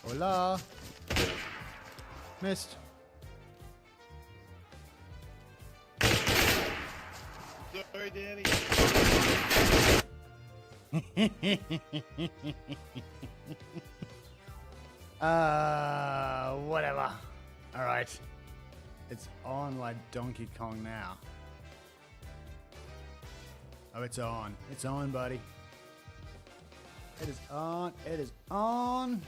Hola. Missed. Sorry, Danny. Whatever. Alright. It's on like Donkey Kong now. Oh, it's on. It's on, buddy. It is on. It is on.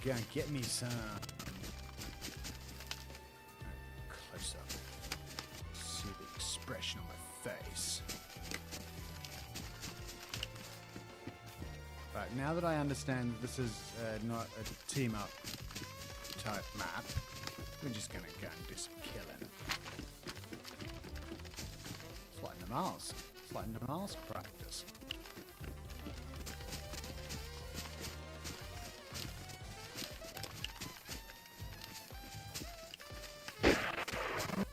Go and get me some. Close up. See the expression on my face. Right, now that I understand this is not a team up type map, we're just gonna go and do some killing. It's like the mask. It's like the mask practice.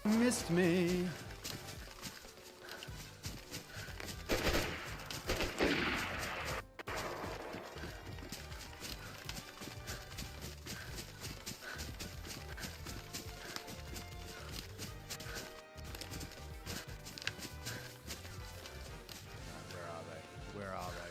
Missed me. Where are they?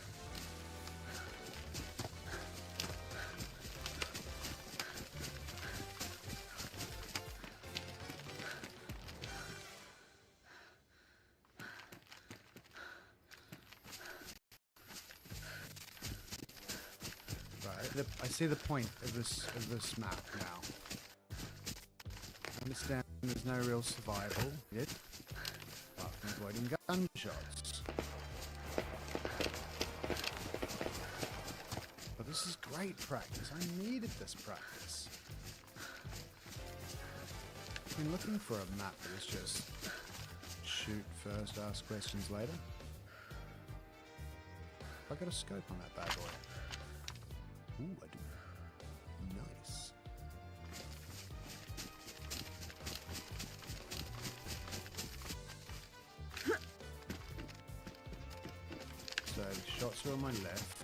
I see the point of this map now. I understand there's no real survival yet, apart from avoiding gunshots. But this is great practice. I needed this practice. I've been looking for a map that was just shoot first, ask questions later. I got a scope on that bad boy. Ooh, I do. Nice. So the shots are on my left.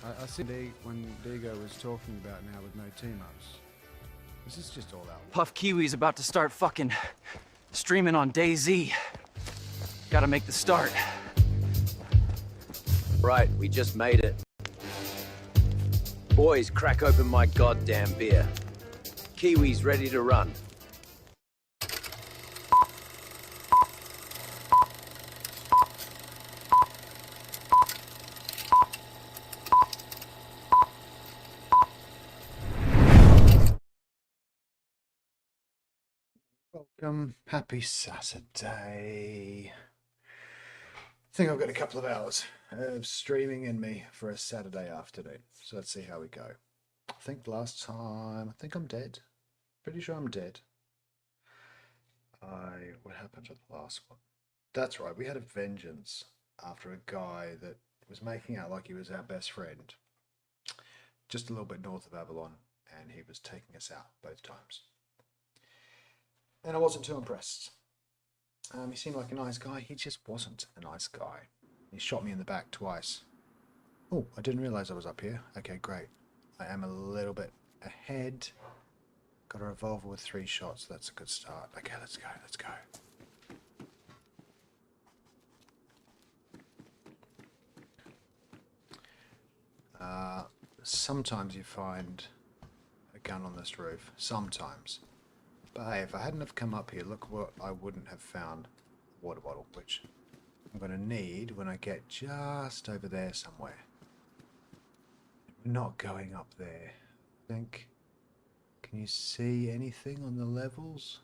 I see when Diego was talking about now with no team-ups. This is just all out. Puff Kiwi's about to start fucking streaming on DayZ. Gotta make the start. Right, we just made it. Boys, crack open my goddamn beer. Kiwi's ready to run. Welcome, happy Saturday. I think I've got a couple of hours of streaming in me for a Saturday afternoon. So let's see how we go. I think last time, I think I'm dead. Pretty sure I'm dead. What happened to the last one? That's right, we had a vengeance after a guy that was making out like he was our best friend. Just a little bit north of Avalon, and he was taking us out both times. And I wasn't too impressed. He seemed like a nice guy. He just wasn't a nice guy. He shot me in the back twice. Oh, I didn't realize I was up here. Okay, great. I am a little bit ahead. Got a revolver with 3 shots. That's a good start. Okay, let's go. Let's go. Sometimes you find a gun on this roof. Sometimes. But hey, if I hadn't have come up here, look what I wouldn't have found. A water bottle, which I'm going to need when I get just over there somewhere. We're not going up there, I think. Can you see anything on the levels?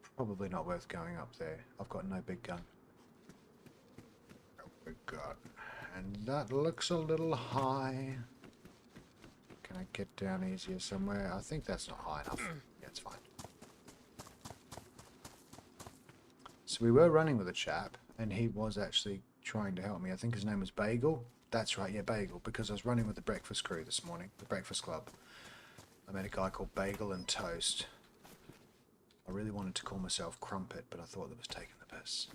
It's probably not worth going up there. I've got no big gun. No big gun. And that looks a little high. Can I get down easier somewhere? I think that's not high enough. Yeah, it's fine. So we were running with a chap, and he was actually trying to help me. I think his name was Bagel. That's right, yeah, Bagel, because I was running with the breakfast crew this morning, the breakfast club. I met a guy called Bagel and Toast. I really wanted to call myself Crumpet, but I thought that was taking the piss.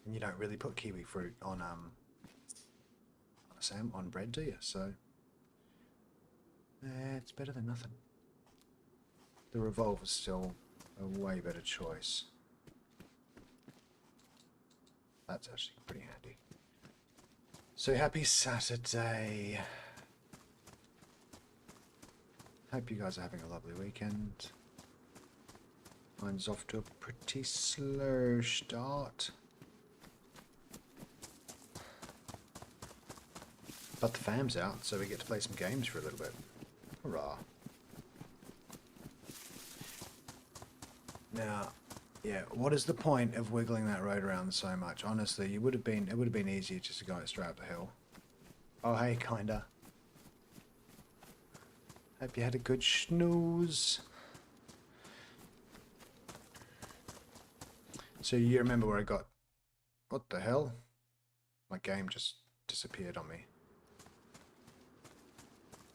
And you don't really put kiwi fruit on on bread, do you? So it's better than nothing. The revolver's still a way better choice. That's actually pretty handy. So happy Saturday. Hope you guys are having a lovely weekend. Mine's off to a pretty slow start. But the fam's out, so we get to play some games for a little bit. Hurrah. Now, yeah, what is the point of wiggling that road around so much? Honestly, it would have been easier just to go straight up the hill. Oh hey, kinda. Hope you had a good snooze. So you remember where I got... What the hell? My game just disappeared on me.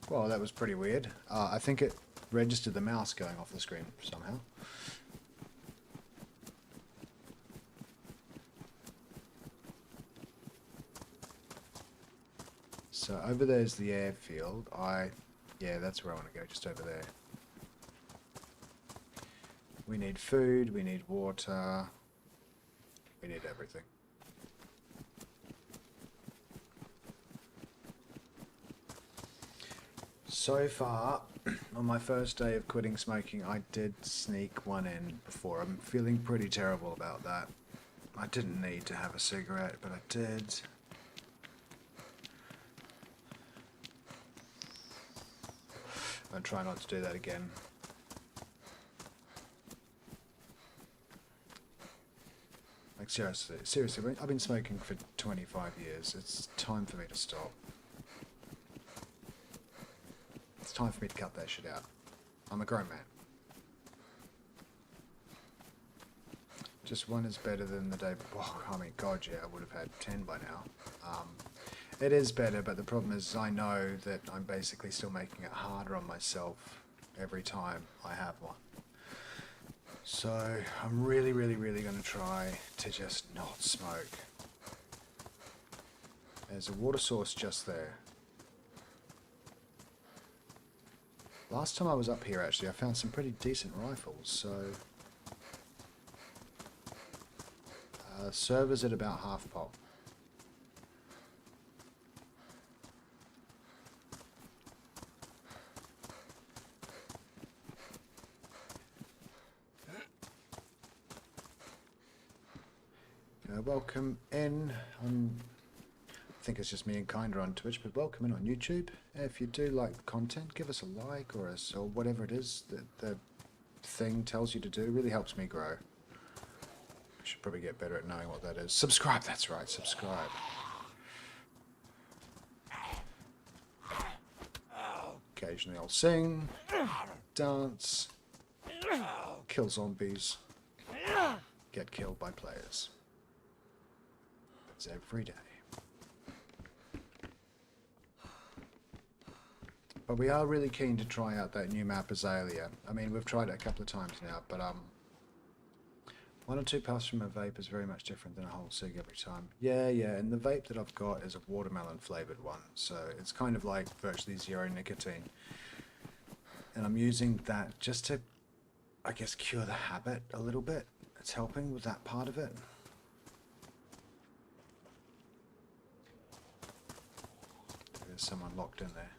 Well, that was pretty weird. I think it registered the mouse going off the screen somehow. So over there's the airfield. Yeah, that's where I want to go, just over there. We need food, we need water, we need everything. So far, on my first day of quitting smoking, I did sneak one in before. I'm feeling pretty terrible about that. I didn't need to have a cigarette, but I did. I'll try not to do that again. Like seriously, I've been smoking for 25 years. It's time for me to stop. It's time for me to cut that shit out. I'm a grown man. Just one is better than the day before. I mean, God, yeah, I would have had 10 by now. It is better, but the problem is I know that I'm basically still making it harder on myself every time I have one. So I'm really going to try to just not smoke. There's a water source just there. Last time I was up here, actually, I found some pretty decent rifles, so... servers at about half pop. Welcome in on, I think it's just me and Kinder on Twitch, but welcome in on YouTube. If you do like the content, give us a like or whatever it is that the thing tells you to do. It really helps me grow. I should probably get better at knowing what that is. Subscribe, that's right, subscribe. Occasionally I'll sing, dance, kill zombies, get killed by players. It's every day. But we are really keen to try out that new map Azalea. I mean, we've tried it a couple of times now, but 1 or 2 puffs from a vape is very much different than a whole cig every time. Yeah, and the vape that I've got is a watermelon flavoured one, so it's kind of like virtually zero nicotine. And I'm using that just to, I guess, cure the habit a little bit. It's helping with that part of it. There's someone locked in there.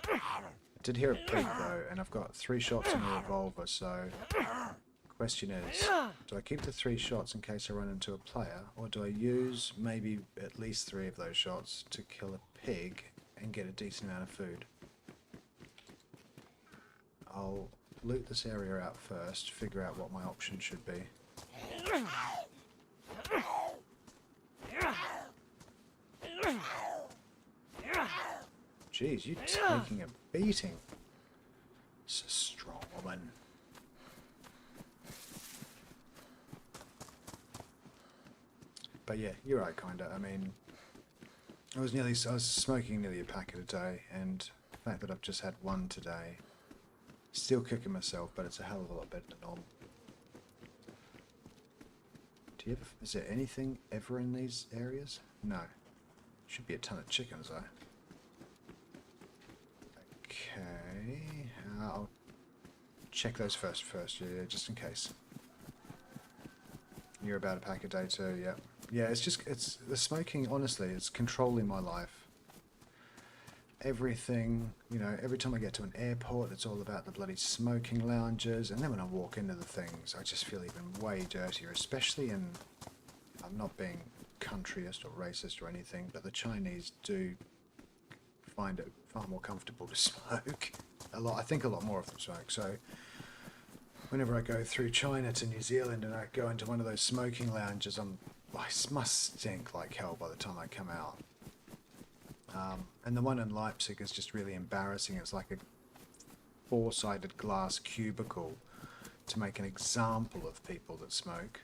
I did hear a pig though, and I've got 3 shots in a revolver, so question is, do I keep the 3 shots in case I run into a player, or do I use maybe at least 3 of those shots to kill a pig and get a decent amount of food? I'll loot this area out first, figure out what my option should be. Jeez, you're taking a beating. It's a strong woman. But yeah, you're right, kinda. I mean, I was smoking nearly a packet a day, and the fact that I've just had one today, still kicking myself, but it's a hell of a lot better than normal. Do you ever, is there anything ever in these areas? No. Should be a ton of chickens though. Okay, I'll check those first, yeah, just in case. You're about a pack a day too, yeah. Yeah, it's the smoking, honestly, it's controlling my life. Everything, you know, every time I get to an airport, it's all about the bloody smoking lounges, and then when I walk into the things, I just feel even way dirtier, especially in, I'm not being countryist or racist or anything, but the Chinese do find it far more comfortable to smoke. I think a lot more of them smoke, so whenever I go through China to New Zealand and I go into one of those smoking lounges, I must stink like hell by the time I come out. And the one in Leipzig is just really embarrassing. It's like a four-sided glass cubicle to make an example of people that smoke.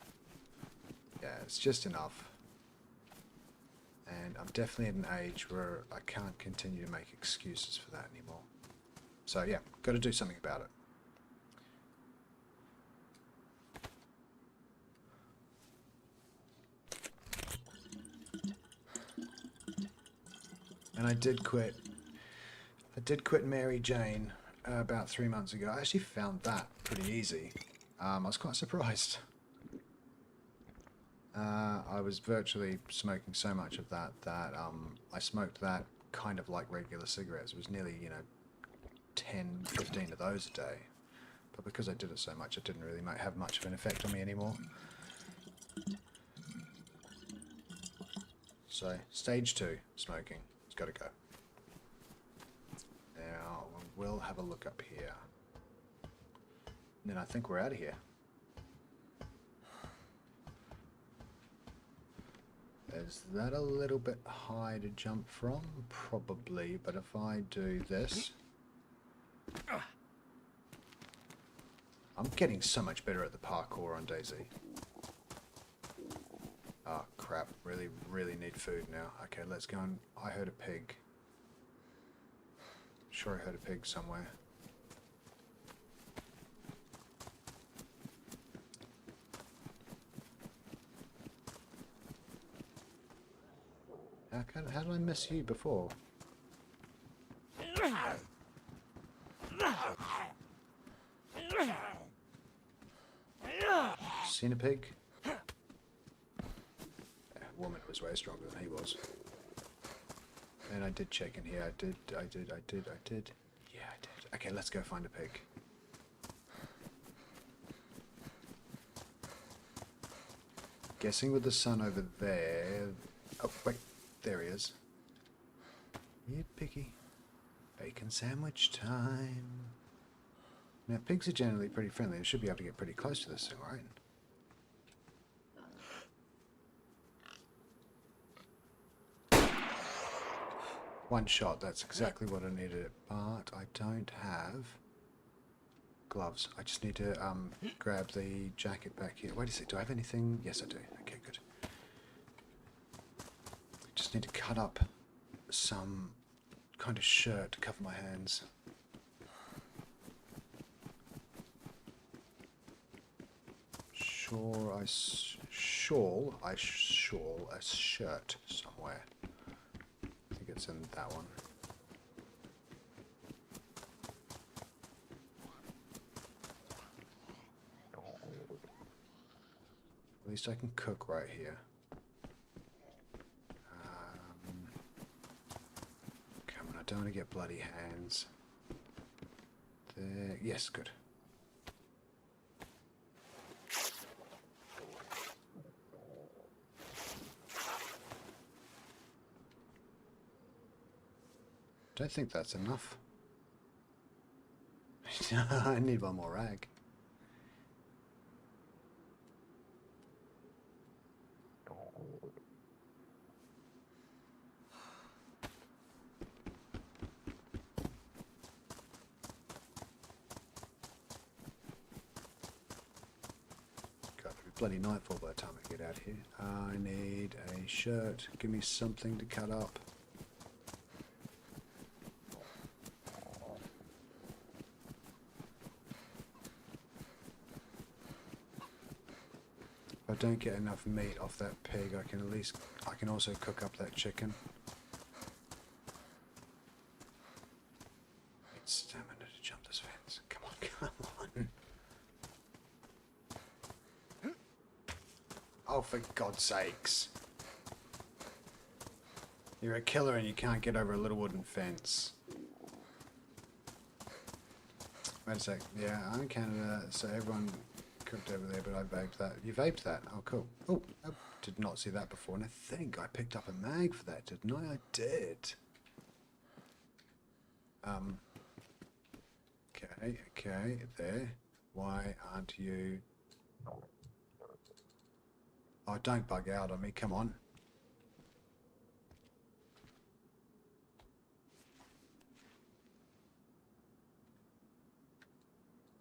Yeah, it's just enough. And I'm definitely at an age where I can't continue to make excuses for that anymore. So yeah, got to do something about it. And I did quit Mary Jane about 3 months ago. I actually found that pretty easy. I was quite surprised. I was virtually smoking so much of that I smoked that kind of like regular cigarettes. It was nearly, you know, 10, 15 of those a day. But because I did it so much, it didn't really have much of an effect on me anymore. So, stage 2, smoking. It's got to go. Now, we'll have a look up here. And then I think we're out of here. Is that a little bit high to jump from? Probably, but if I do this... I'm getting so much better at the parkour on DayZ. Oh crap, really need food now. Okay, let's go and... I heard a pig. Sure I heard a pig somewhere. How did I miss you before? Seen a pig? Yeah, woman was way stronger than he was. And I did check in here. I did. Yeah, I did. Okay, let's go find a pig. Guessing with the sun over there... Oh, wait. There he is. Yeah, piggy. Bacon sandwich time. Now, pigs are generally pretty friendly. They should be able to get pretty close to this thing, right? One shot, that's exactly what I needed. But I don't have gloves. I just need to grab the jacket back here. Wait a sec, do I have anything? Yes, I do. Okay, good. Just need to cut up some kind of shirt to cover my hands. Shawl a shirt somewhere. I think it's in that one. At least I can cook right here. Come on, I don't want to get bloody hands. There, yes, good. Don't think that's enough. I need one more rag. bloody nightfall by the time I get out here. I need a shirt. Give me something to cut up. If I don't get enough meat off that pig, I can also cook up that chicken. Need stamina to jump this fence. Come on, come on. Oh, for God's sakes. You're a killer and you can't get over a little wooden fence. Wait a sec. Yeah, I'm in Canada, so everyone cooked over there, but I vaped that. You vaped that? Oh, cool. Oh, I did not see that before, and I think I picked up a mag for that, didn't I? I did. Okay, there. Why aren't you... Oh, don't bug out on me, come on.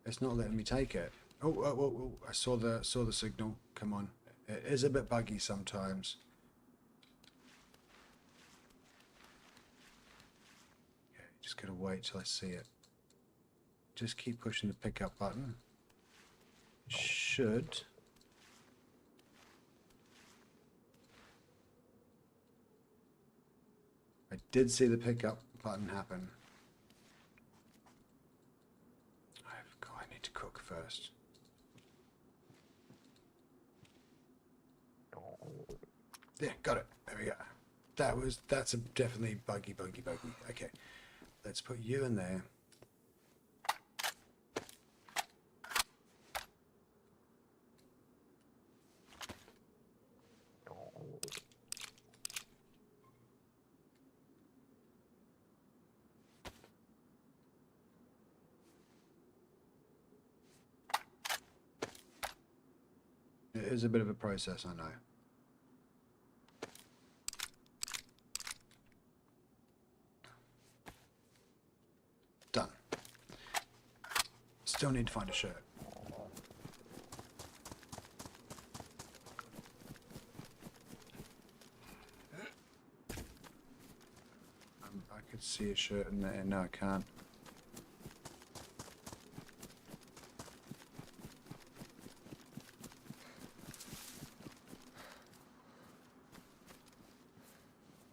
It's not letting me take it. Oh, I saw the signal. Come on. It is a bit buggy sometimes. Okay, just gotta wait till I see it. Just keep pushing the pickup button. Should... I did see the pickup button happen. I need to cook first. Yeah, got it. There we go. That's a definitely buggy. Okay, let's put you in there. It is a bit of a process, I know. Done. Still need to find a shirt. I could see a shirt in there. No, I can't.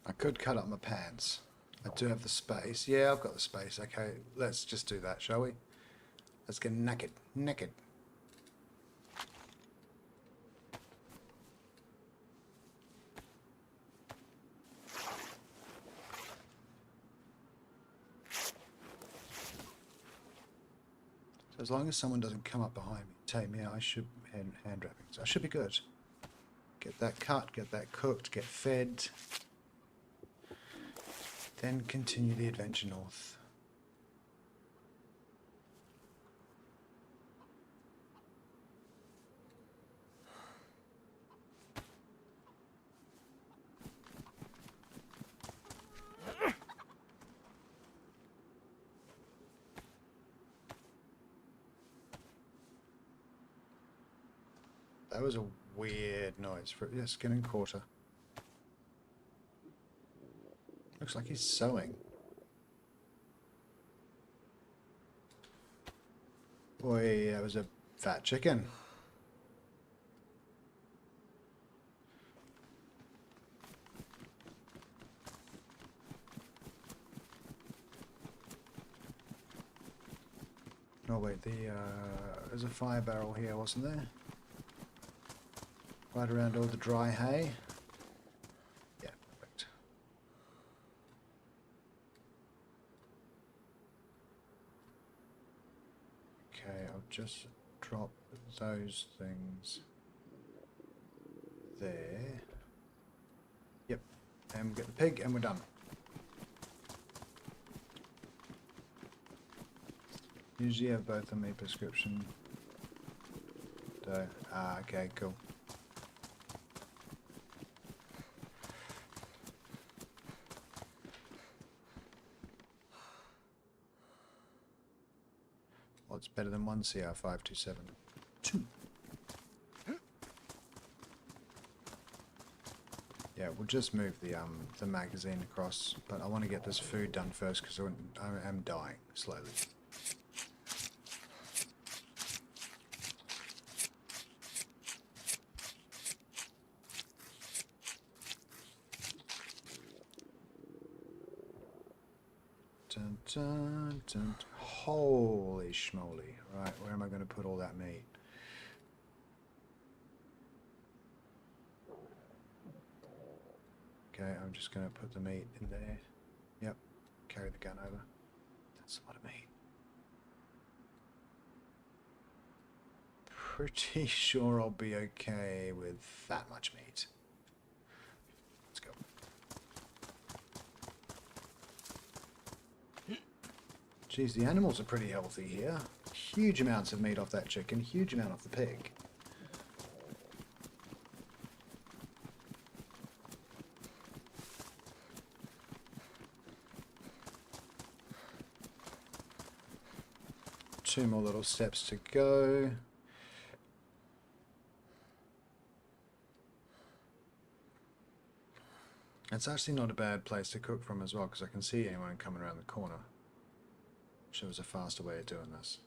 I could cut up my pants. I do have the space. Yeah, I've got the space. Okay, let's just do that, shall we? Let's get naked. Naked. So as long as someone doesn't come up behind me, take me out, I should hand wrappings. I should be good. Get that cut, get that cooked, get fed. Then continue the adventure north. That was a weird noise for skin and quarter. Looks like he's sewing. Boy, that was a fat chicken. Oh wait, there's a fire barrel here, wasn't there? Right around all the dry hay. Yeah, perfect. Okay, I'll just drop those things there. Yep, and we'll get the pig and we're done. Usually have both on me prescription. So, okay, cool. What's better than one CR527? 2. Yeah, we'll just move the magazine across, but I want to get this food done first because I am dying slowly. Dun, dun, dun. Holy schmoly. Right, where am I going to put all that meat? Okay, I'm just going to put the meat in there. Yep, carry the gun over. That's a lot of meat. Pretty sure I'll be okay with that much meat. Let's go. Geez, the animals are pretty healthy here. Huge amounts of meat off that chicken, huge amount off the pig. Two more little steps to go. It's actually not a bad place to cook from as well, because I can see anyone coming around the corner. Wish there was a faster way of doing this.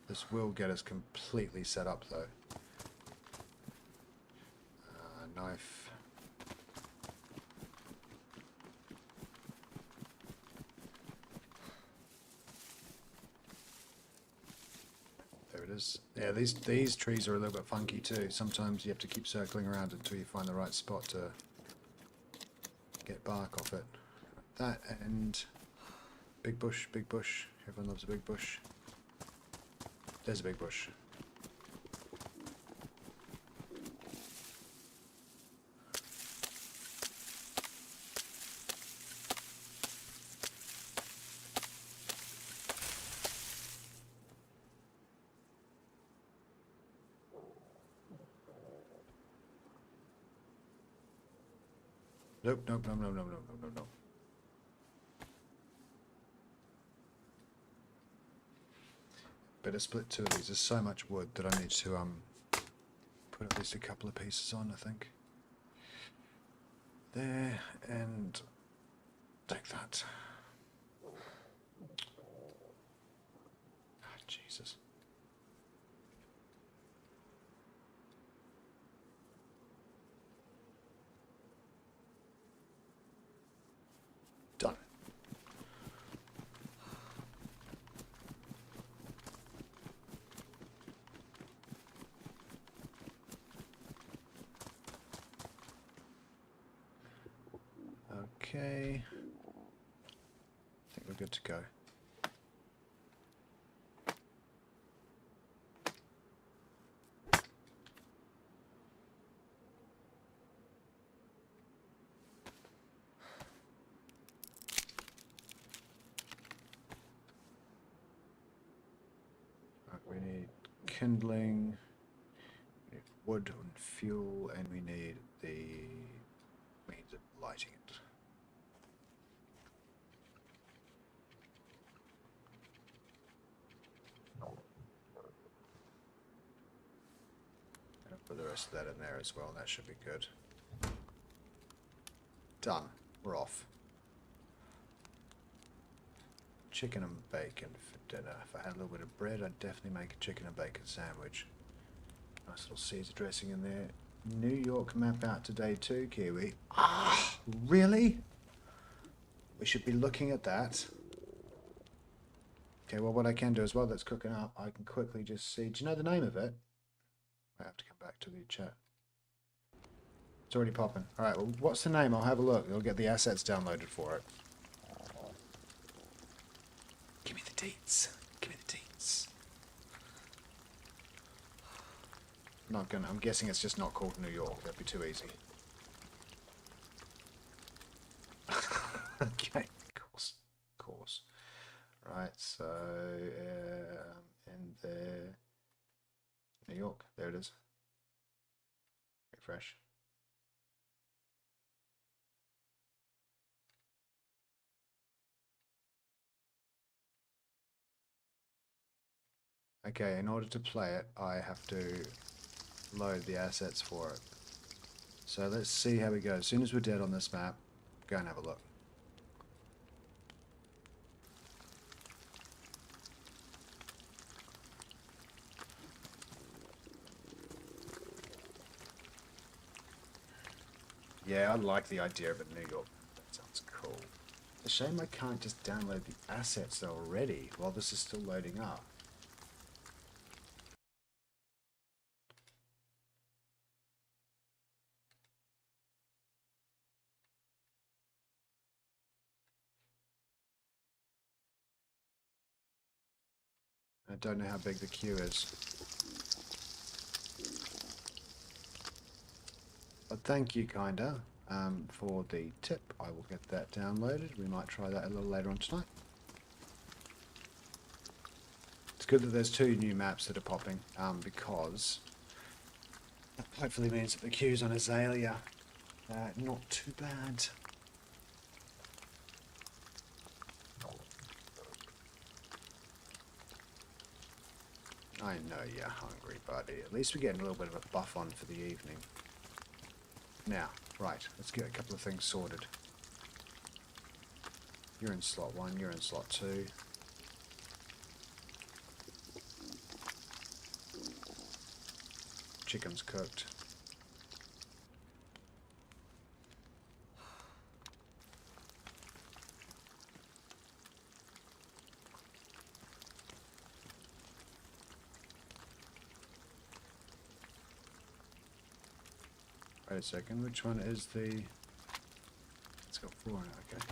This will get us completely set up though. Knife. There it is. Yeah, these trees are a little bit funky too. Sometimes you have to keep circling around until you find the right spot to get bark off it. That and big bush, big bush. Everyone loves a big bush. There's a big bush. Nope, nope, no, no, no, no, no, no, no. Better split two of these. There's so much wood that I need to put at least a couple of pieces on, I think. There, and take that. Ah, Jesus. Done. Okay. I think we're good to go. We need kindling, we need wood and fuel, and we need the means of lighting it. And put the rest of that in there as well, and that should be good. Done. We're off. Chicken and bacon for dinner. If I had a little bit of bread, I'd definitely make a chicken and bacon sandwich. Nice little Caesar dressing in there. New York map out today too, Kiwi. Ah, really? We should be looking at that. Okay, well what I can do as well that's cooking up, I can quickly just see. Do you know the name of it? I have to come back to the chat. It's already popping. Alright, well what's the name? I'll have a look. I'll get the assets downloaded for it. Give me the deets. Give me the deets. Not gonna. I'm guessing it's just not called New York. That'd be too easy. Okay, of course. Right, so in there, New York. There it is. Refresh. Okay, in order to play it, I have to load the assets for it. So let's see how we go. As soon as we're dead on this map, go and have a look. Yeah, I like the idea of a New York. That sounds cool. It's a shame I can't just download the assets already while this is still loading up. I don't know how big the queue is. But thank you, kinda, for the tip. I will get that downloaded. We might try that a little later on tonight. It's good that there's 2 new maps that are popping, because that hopefully means that the queues on Azalea not too bad. I know you're hungry, buddy. At least we're getting a little bit of a buff on for the evening. Now, right, let's get a couple of things sorted. You're in slot 1, you're in slot 2. Chicken's cooked. Wait a second, which one is the... It's got 4 in it, okay.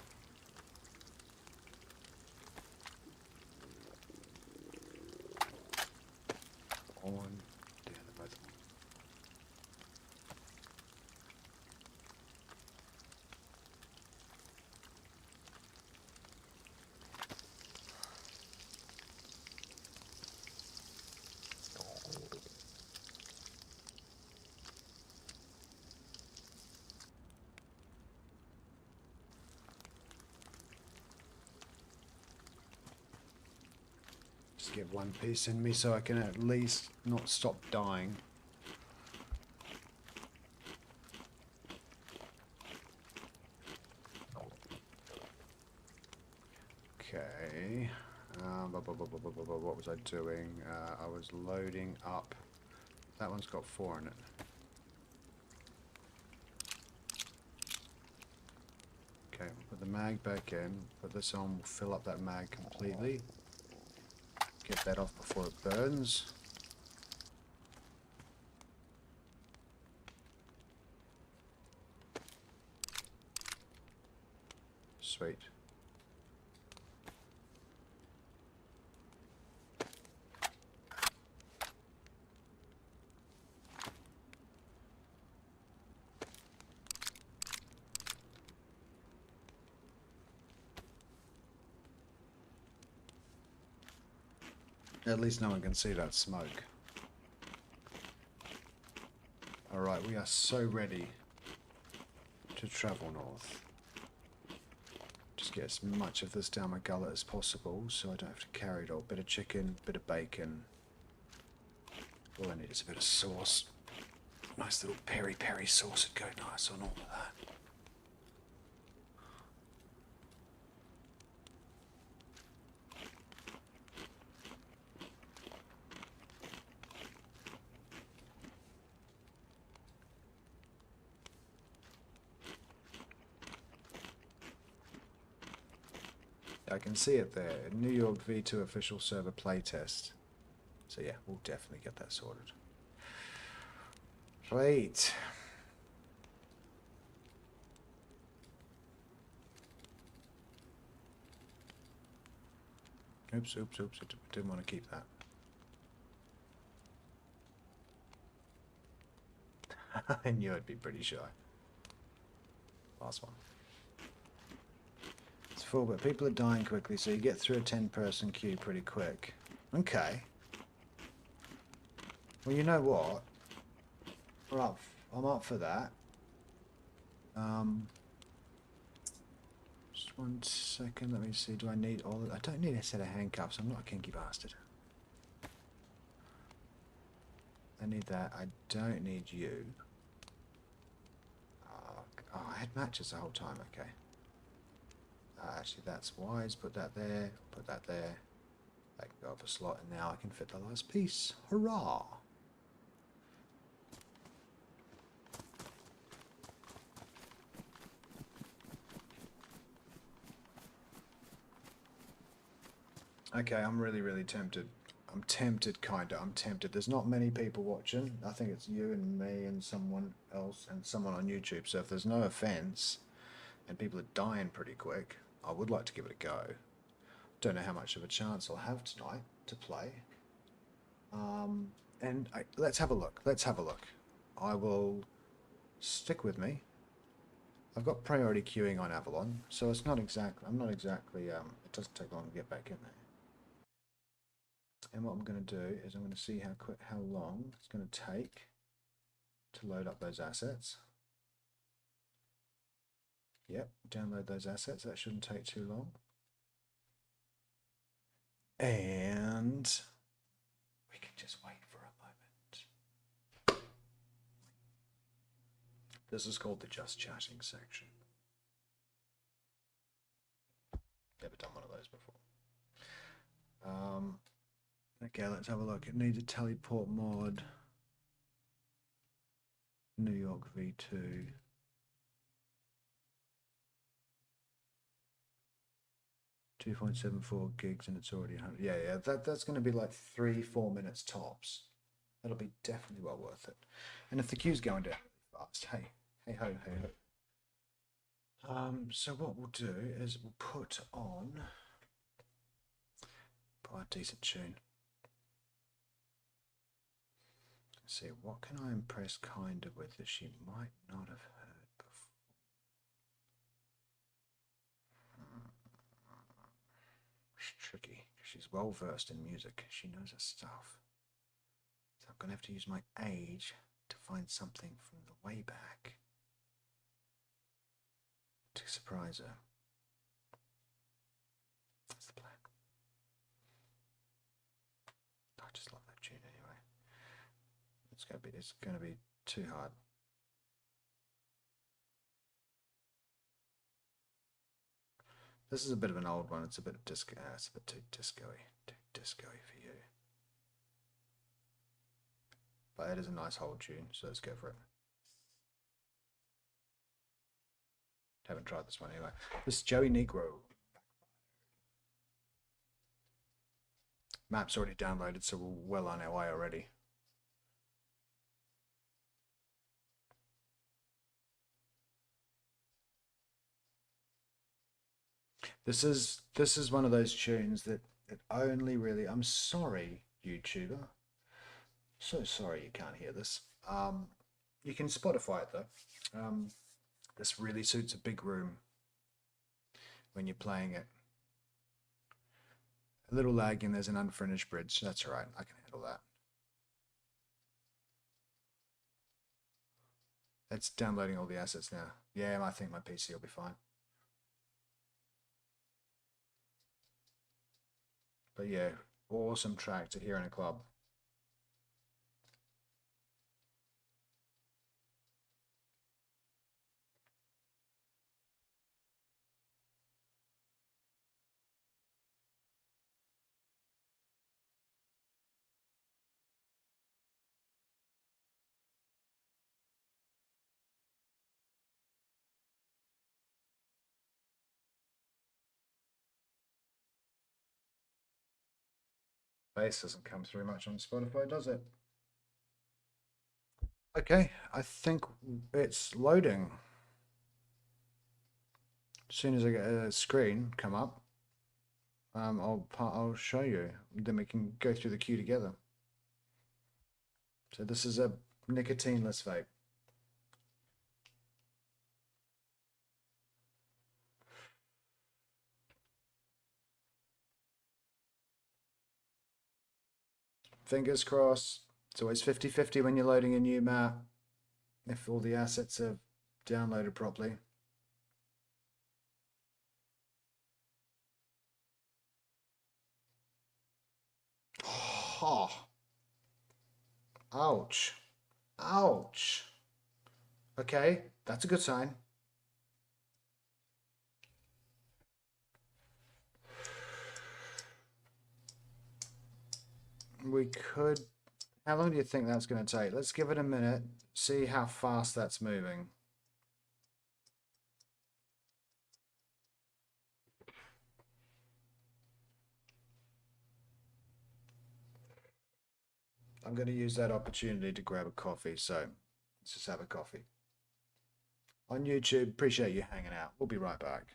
On... Yeah, they're both on. Just get 1 piece in me so I can at least not stop dying. Okay. What was I doing? I was loading up. That one's got 4 in it. Okay, we'll put the mag back in. Put this on. We'll fill up that mag completely. Get that off before it burns. Sweet. At least no one can see that smoke. Alright, we are so ready to travel north. Just get as much of this down my gullet as possible so I don't have to carry it all. Bit of chicken, bit of bacon. All I need is a bit of sauce. Nice little peri-peri sauce would go nice on all of that. I can see it there. New York V2 official server playtest. So yeah, we'll definitely get that sorted. Right. Oops, oops, oops. I didn't want to keep that. I knew I'd be pretty shy. Last one. It's full, but people are dying quickly, so you get through a 10-person queue pretty quick. Okay. Well, you know what? I'm up for that. Just 1 second, let me see. Do I need all of... I don't need a set of handcuffs. I'm not a kinky bastard. I need that. I don't need you. Oh, I had matches the whole time. Okay. Actually, that's wise. Put that there. Put that there. I can go up a slot, and now I can fit the last piece. Hurrah! Okay, I'm really tempted. I'm tempted, kinda. I'm tempted. There's not many people watching. I think it's you and me and someone else and someone on YouTube. So if there's no offense and people are dying pretty quick, I would like to give it a go. Don't know how much of a chance I'll have tonight to play. Let's have a look. Let's have a look. I will stick with me. I've got priority queuing on Avalon, so it's not exactly. I'm not exactly. It doesn't take long to get back in there. And what I'm going to do is I'm going to see how long it's going to take to load up those assets. Yep, download those assets. That shouldn't take too long. And we can just wait for a moment. This is called the just chatting section. Never done one of those before. Okay, let's have a look. It needs a teleport mod. New York V2. .74 gigs and it's already 100. Yeah, that's going to be like 3-4 minutes tops. That'll be definitely well worth it. And if the queue's going down fast, hey ho. So what we'll do is we'll put a decent tune. Let's see, what can I impress Kinda with that she might not have heard before? It's tricky. She's well versed in music. She knows her stuff. So I'm gonna have to use my age to find something from the way back to surprise her. That's the plan. I just love that tune anyway. It's gonna be too hard. This is a bit of an old one. It's a bit disco. It's a bit too disco-y for you. But it is a nice whole tune, so let's go for it. Haven't tried this one anyway. This is Joey Negro. Map's already downloaded, so we're well on our way already. This is one of those tunes that only really. I'm sorry, YouTuber. So sorry you can't hear this. You can Spotify it though. This really suits a big room when you're playing it. A little lag and there's an unfinished bridge. That's all right. I can handle that. It's downloading all the assets now. Yeah, I think my PC will be fine. But yeah, awesome track to hear in a club. Bass doesn't come through much on Spotify, does it? Okay, I think it's loading. As soon as I get a screen come up, I'll show you. Then we can go through the queue together. So this is a nicotineless vape. Fingers crossed. It's always 50-50 when you're loading a new map, if all the assets are downloaded properly. Oh. Ouch. Ouch. Okay, that's a good sign. We could... How long do you think that's going to take? Let's give it a minute, see how fast that's moving. I'm going to use that opportunity to grab a coffee, so let's just have a coffee. On YouTube, appreciate you hanging out. We'll be right back.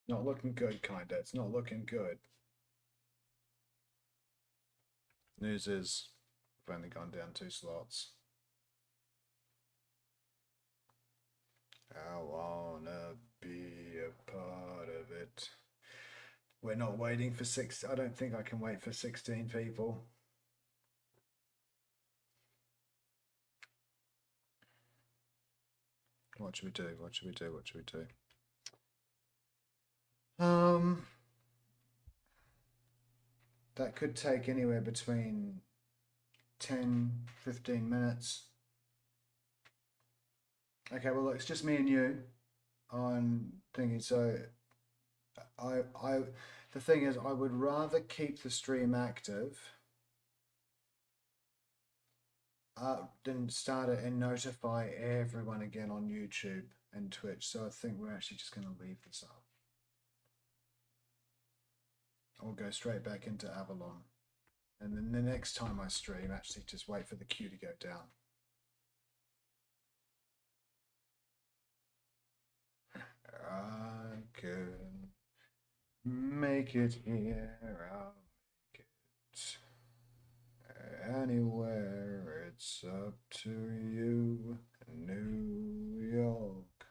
Not looking good, kinda. It's not looking good. News is, we've only gone down 2 slots. I wanna be a part of it. We're not waiting for 6. I don't think I can wait for 16 people. What should we do? What should we do? What should we do? That could take anywhere between 10-15 minutes. Okay, well, look, it's just me and you on thingy. So the thing is, I would rather keep the stream active than start it and notify everyone again on YouTube and Twitch. So I think we're actually just going to leave this up. I'll go straight back into Avalon. And then the next time I stream, actually just wait for the queue to go down. I can make it here, I'll make it anywhere, it's up to you. New York,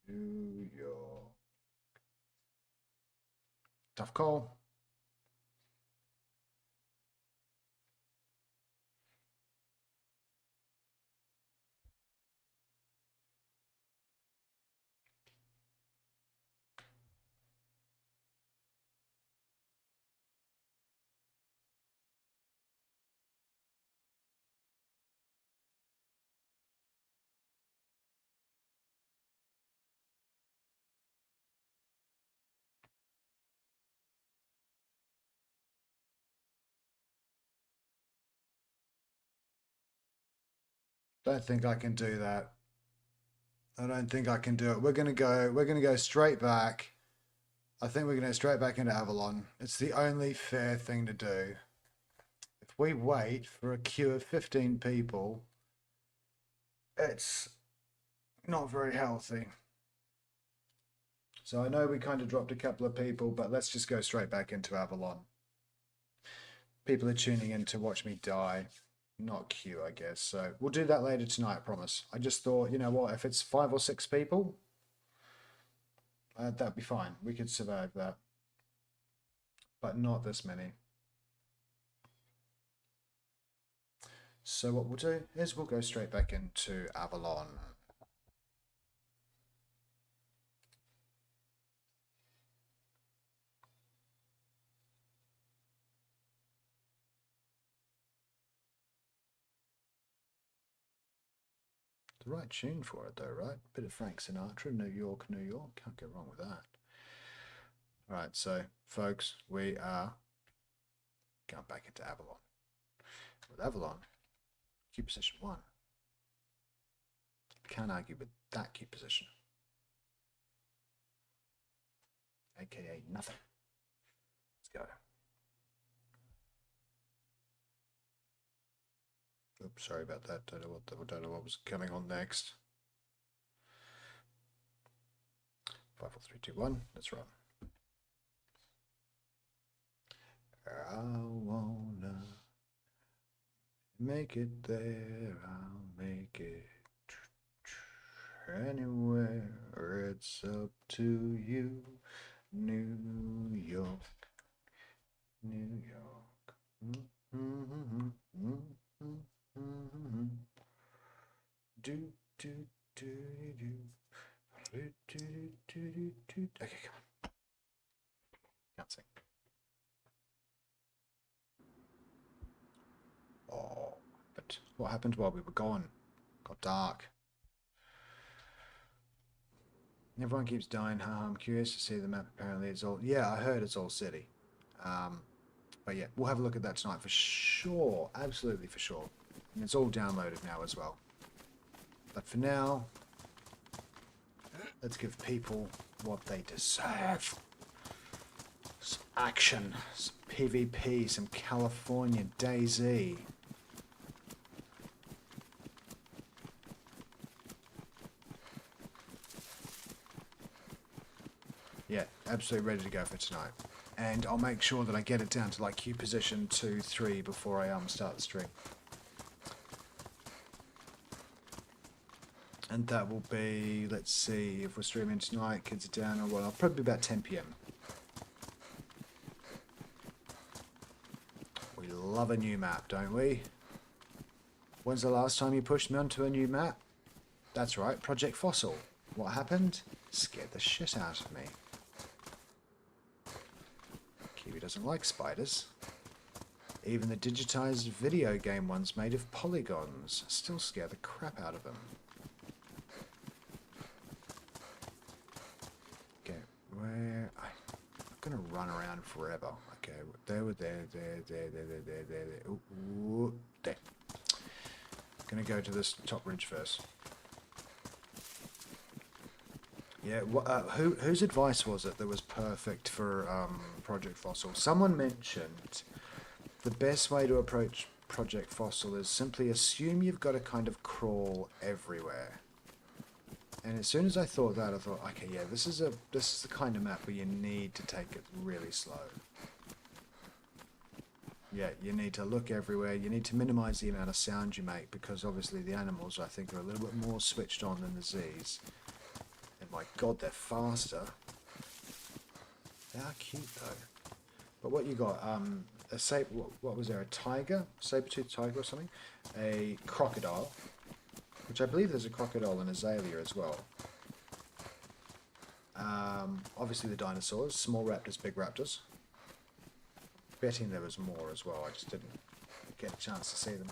New York. Tough call. Don't think I can do that. I don't think I can do it. We're gonna go straight back. I think we're gonna go straight back into Avalon. It's the only fair thing to do. If we wait for a queue of 15 people, it's not very healthy. So I know we kind of dropped a couple of people, but let's just go straight back into Avalon. People are tuning in to watch me die, not queue, I guess. So we'll do that later tonight, I promise. I just thought, you know what, if it's 5 or 6 people, that'd be fine. We could survive that. But not this many. So what we'll do is we'll go straight back into Avalon. The right tune for it though, right? Bit of Frank Sinatra, New York, New York. Can't go wrong with that. Alright, so folks, we are going back into Avalon. With Avalon, queue position 1. Can't argue with that queue position. AKA nothing. Let's go. Oops, sorry about that. Don't know what was coming on next. 5, 4, 3, 2, 1. Let's run. I wanna make it there. I'll make it anywhere. It's up to you. New York, New York. Do do do do do do do do. Okay, come on. Can't sing. Oh, but what happened while we were gone? Got dark. Everyone keeps dying. I'm curious to see the map. Apparently, it's all. Yeah, I heard it's all city. But yeah, we'll have a look at that tonight for sure. Absolutely for sure. And it's all downloaded now as well. But for now, let's give people what they deserve. Some action, some PvP, some California DayZ. Yeah, absolutely ready to go for tonight. And I'll make sure that I get it down to like queue position 2, 3 before I start the stream. And that will be, let's see, if we're streaming tonight, kids are down, or well, probably about 10 PM. We love a new map, don't we? When's the last time you pushed me onto a new map? That's right, Project Fossil. What happened? Scared the shit out of me. Kiwi doesn't like spiders. Even the digitized video game ones made of polygons still scare the crap out of him. Okay, where... I'm gonna run around forever. Okay, there. Ooh, there. Gonna go to this top ridge first. Yeah, whose advice was it that was perfect for Project Fossil? Someone mentioned the best way to approach Project Fossil is simply assume you've got to kind of crawl everywhere. And as soon as I thought that, I thought, okay, yeah, this is the kind of map where you need to take it really slow. Yeah, you need to look everywhere. You need to minimize the amount of sound you make because obviously the animals, I think, are a little bit more switched on than the Z's. And my god, they're faster. They are cute though. But what you got? What was there? A tiger? Saber-toothed tiger or something? A crocodile. Which I believe there's a crocodile and azalea as well. Obviously the dinosaurs. Small raptors, big raptors. Betting there was more as well. I just didn't get a chance to see them.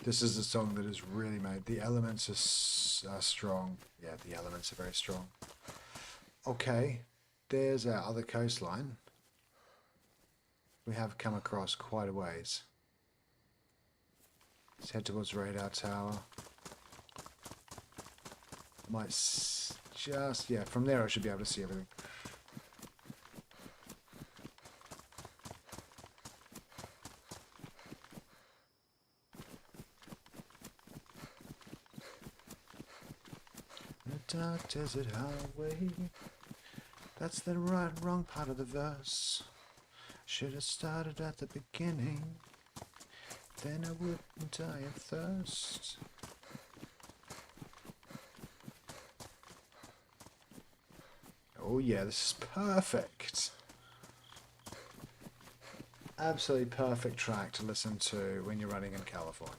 This is a song that is really made. The elements are strong. Yeah, the elements are very strong. Okay, there's our other coastline. We have come across quite a ways. Let's head towards radar tower. Might just, yeah, from there I should be able to see everything. The dark desert highway. That's the wrong part of the verse. Should have started at the beginning. Then I wouldn't die of thirst. Oh yeah, this is perfect. Absolutely perfect track to listen to when you're running in California.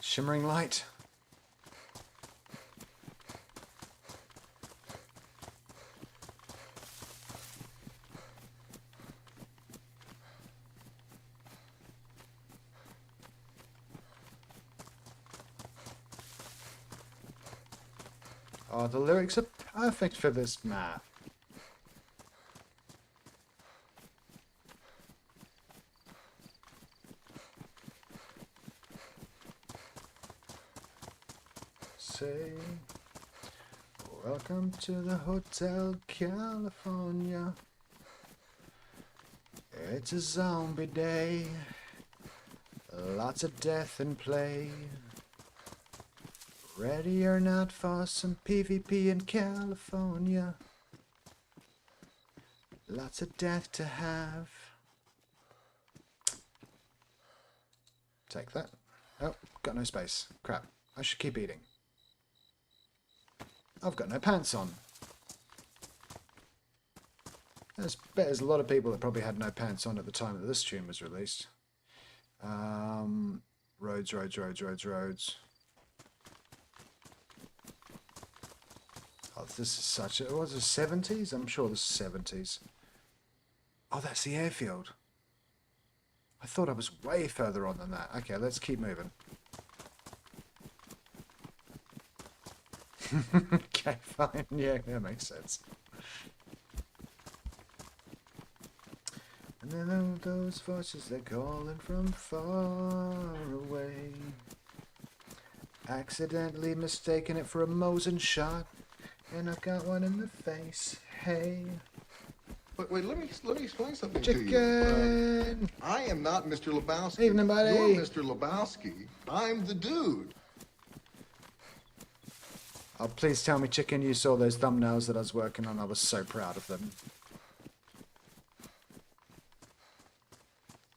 Shimmering light. Oh, the lyrics are perfect for this map. Say, welcome to the Hotel California. It's a zombie day. Lots of death in play. Ready or not for some PvP in California. Lots of death to have. Take that. Oh, got no space. Crap. I should keep eating. I've got no pants on. I bet there's a lot of people that probably had no pants on at the time that this tune was released. Roads. Oh, this is such a... Was it 70s? I'm sure this is 70s. Oh, that's the airfield. I thought I was way further on than that. Okay, let's keep moving. Okay, fine. Yeah, that makes sense. And then all those voices, they're calling from far away. Accidentally mistaking it for a Mosin shot. And I got one in the face. Hey. Wait, let me explain something Chicken. to you. I am not Mr. Lebowski. Evening, buddy. You're Mr. Lebowski. I'm the dude. Oh, please tell me, Chicken, you saw those thumbnails that I was working on. I was so proud of them.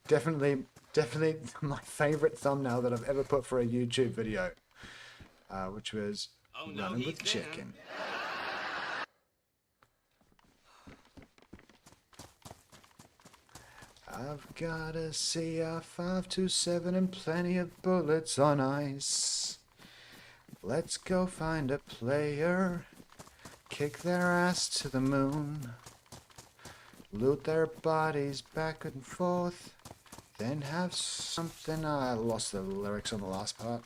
Definitely my favorite thumbnail that I've ever put for a YouTube video. Which was running with chicken. I've got a CR527 and plenty of bullets on ice. Let's go find a player, kick their ass to the moon, loot their bodies back and forth, then have something. I lost the lyrics on the last part.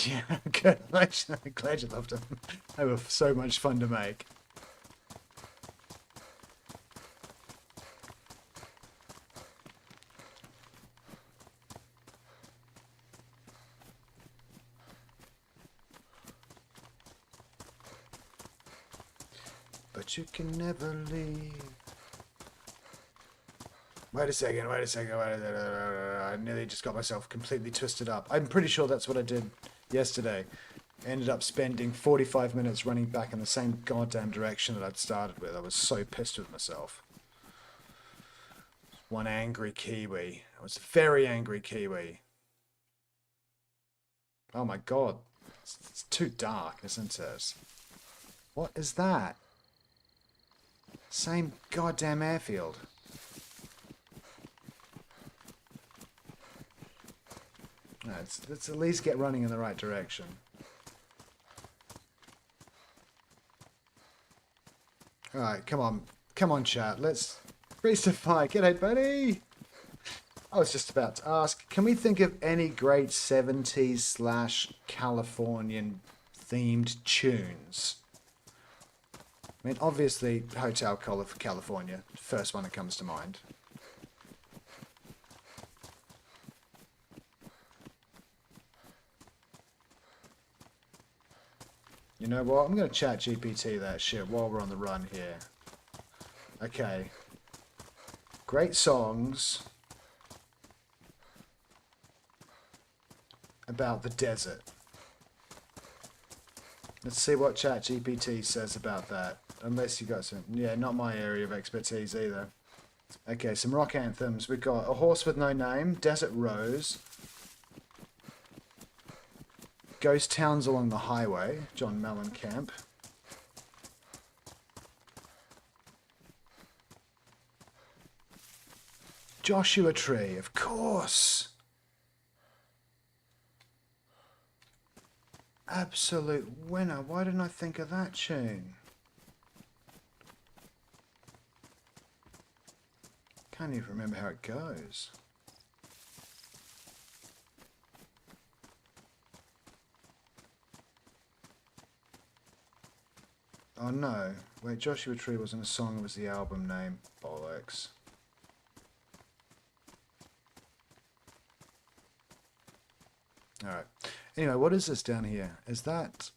Yeah, good. I'm glad you loved them. They were so much fun to make. But you can never leave. Wait a second. I nearly just got myself completely twisted up. I'm pretty sure that's what I did yesterday. Ended up spending 45 minutes running back in the same goddamn direction that I'd started with. I was so pissed with myself. One angry Kiwi. I was a very angry Kiwi. Oh my god. It's too dark, isn't it? What is that? Same goddamn airfield. No, let's at least get running in the right direction. Alright, come on. Come on, chat. Let's Crucify, g'day buddy! I was just about to ask, can we think of any great 70s / Californian themed tunes? I mean, obviously, Hotel California, first one that comes to mind. You know what? I'm going to chat GPT that shit while we're on the run here. Okay. Great songs about the desert. Let's see what ChatGPT says about that. Unless you got some... Yeah, not my area of expertise either. Okay, some rock anthems. We've got A Horse with No Name, Desert Rose, Ghost Towns Along the Highway, John Mellencamp. Joshua Tree, of course. Absolute winner. Why didn't I think of that tune? Can't even remember how it goes. Oh no. Wait, Joshua Tree wasn't a song, it was the album name. Bollocks. Alright. Anyway, what is this down here? Is that...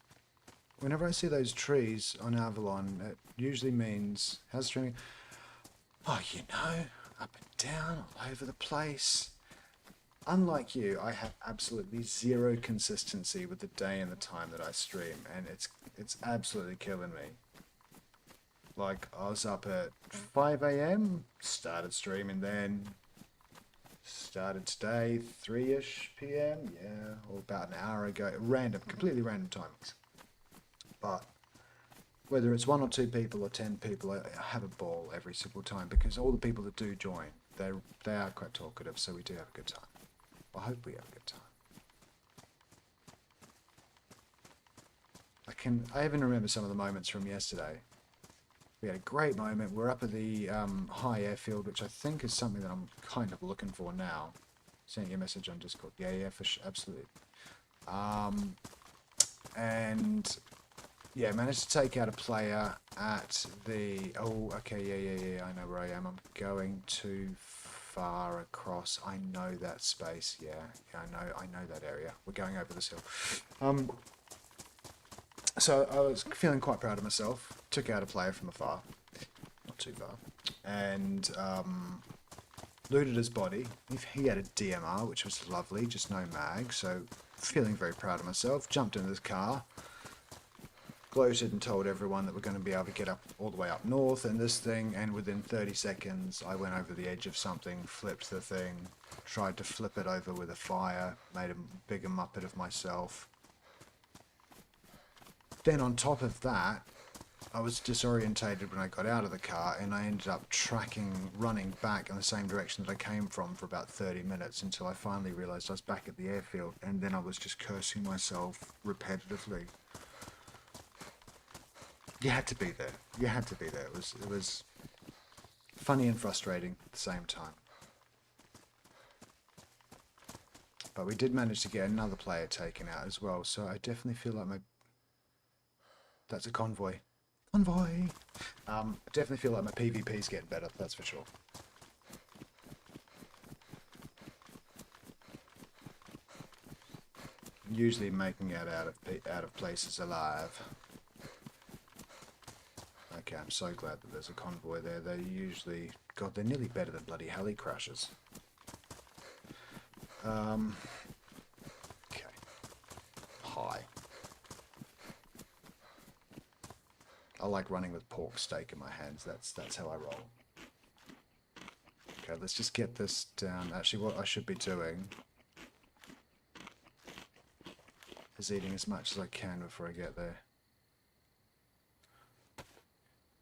Whenever I see those trees on Avalon, it usually means... How's streaming? Oh, you know, up and down, all over the place. Unlike you, I have absolutely zero consistency with the day and the time that I stream, and it's absolutely killing me. Like, I was up at 5 AM, started streaming then... Started today, 3ish PM, yeah, or about an hour ago. Random, completely random timings. But whether it's 1 or 2 people or 10 people, I have a ball every single time because all the people that do join, they are quite talkative, so we do have a good time. I hope we have a good time. I even remember some of the moments from yesterday. We had a great moment. We're up at the high airfield, which I think is something that I'm kind of looking for now. Sent you a message on Discord. Yeah, for sure, absolutely. And yeah, managed to take out a player at the... Oh, okay, yeah, I know where I am. I'm going too far across. I know that space. Yeah, I know that area. We're going over this hill. So I was feeling quite proud of myself. Took out a player from afar, not too far, and looted his body. He had a DMR, which was lovely, just no mag, so feeling very proud of myself. Jumped into his car, gloated and told everyone that we're going to be able to get up all the way up north in this thing, and within 30 seconds I went over the edge of something, flipped the thing, tried to flip it over with a fire, made a bigger muppet of myself. Then on top of that, I was disorientated when I got out of the car, and I ended up running back in the same direction that I came from for about 30 minutes until I finally realized I was back at the airfield, and then I was just cursing myself repetitively. You had to be there. You had to be there. It was funny and frustrating at the same time. But we did manage to get another player taken out as well, so I definitely feel like that's a convoy. Convoy! I definitely feel like my PvP's getting better, that's for sure. Usually making it out of places alive. Okay, I'm so glad that there's a convoy there. They're usually... God, they're nearly better than bloody heli crashes. Okay. Hi. I like running with pork steak in my hands. That's how I roll. Okay, let's just get this down. Actually, what I should be doing is eating as much as I can before I get there.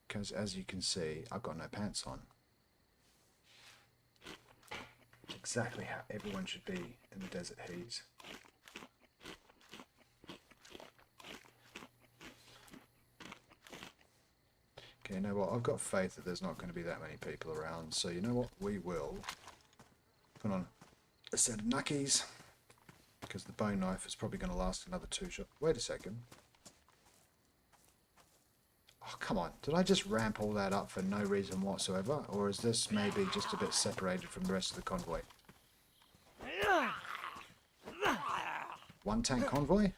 Because as you can see, I've got no pants on. Exactly how everyone should be in the desert heat. Okay, you know what? I've got faith that there's not going to be that many people around. So you know what? We will put on a set of knuckies. Because the bone knife is probably going to last another 2 shots. Wait a second. Oh, come on. Did I just ramp all that up for no reason whatsoever? Or is this maybe just a bit separated from the rest of the convoy? One tank convoy?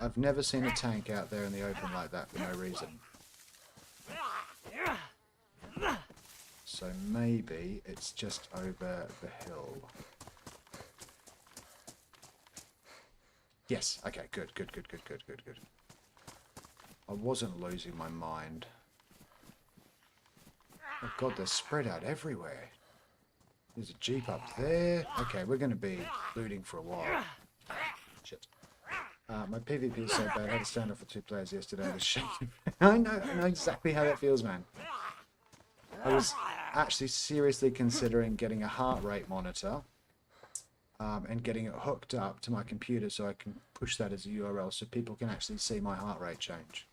I've never seen a tank out there in the open like that for no reason. So maybe it's just over the hill. Yes, okay, good. I wasn't losing my mind. Oh god, they're spread out everywhere. There's a jeep up there. Okay, we're going to be looting for a while. Shit. My PvP is so bad, I had to stand up for 2 players yesterday. I was shaking. I know exactly how that feels, man. I was actually seriously considering getting a heart rate monitor. And getting it hooked up to my computer so I can push that as a URL so people can actually see my heart rate change.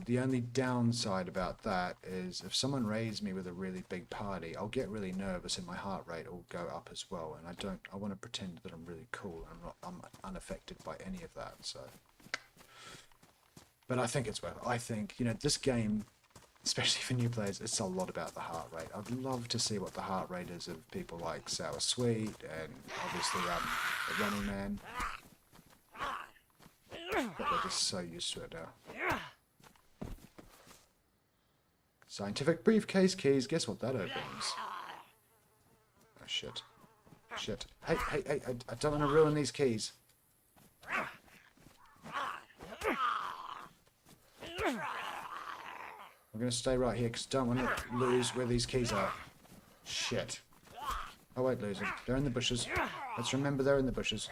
The only downside about that is if someone raids me with a really big party, I'll get really nervous and my heart rate will go up as well. And I want to pretend that I'm really cool and I'm unaffected by any of that. So, but I think it's worth it. I think, you know, this game, especially for new players, it's a lot about the heart rate. I'd love to see what the heart rate is of people like Sour Sweet and obviously the Running Man. But they're just so used to it now. Scientific briefcase keys. Guess what that opens? Oh shit. Shit. Hey, I don't want to ruin these keys. I'm going to stay right here because I don't want to lose where these keys are. Shit. I won't lose them. They're in the bushes. Let's remember they're in the bushes.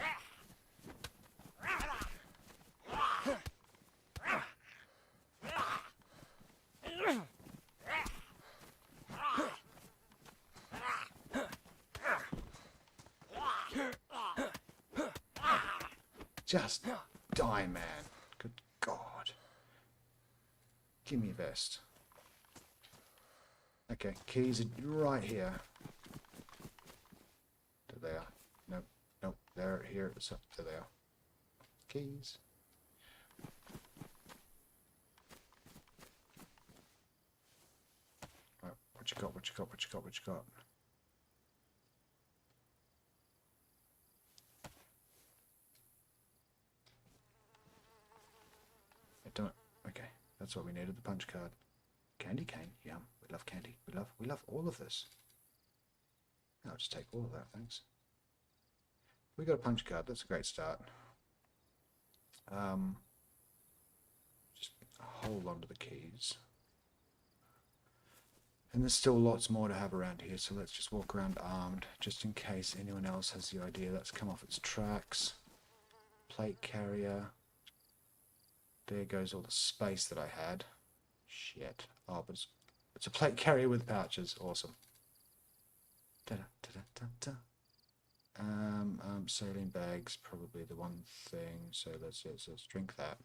Just die, man. Good God. Give me a vest. Okay, keys are right here. There they are. Nope, they're here. So, there they are. Keys. Right, what you got? Okay, that's what we needed, the punch card. Candy cane, yum. We love candy. We love all of this. I'll just take all of that, thanks. We got a punch card, that's a great start. Just hold on to the keys. And there's still lots more to have around here, so let's just walk around armed, just in case anyone else has the idea that's come off its tracks. Plate carrier. There goes all the space that I had. Shit. Oh, but it's a plate carrier with pouches. Awesome. Saline bags, probably the one thing. So let's drink that.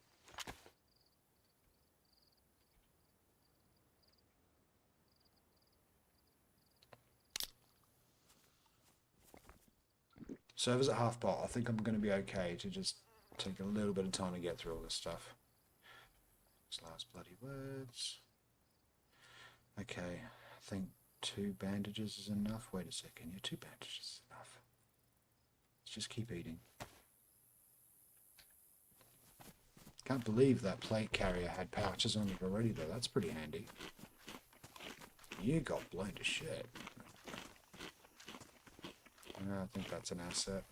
Server's at half pot. I think I'm going to be okay to just take a little bit of time to get through all this stuff. Last bloody words. Okay, I think 2 bandages is enough. Wait a second, yeah, 2 bandages is enough. Let's just keep eating. Can't believe that plate carrier had pouches on it already though. That's pretty handy. You got blown to shit. I think that's an asset.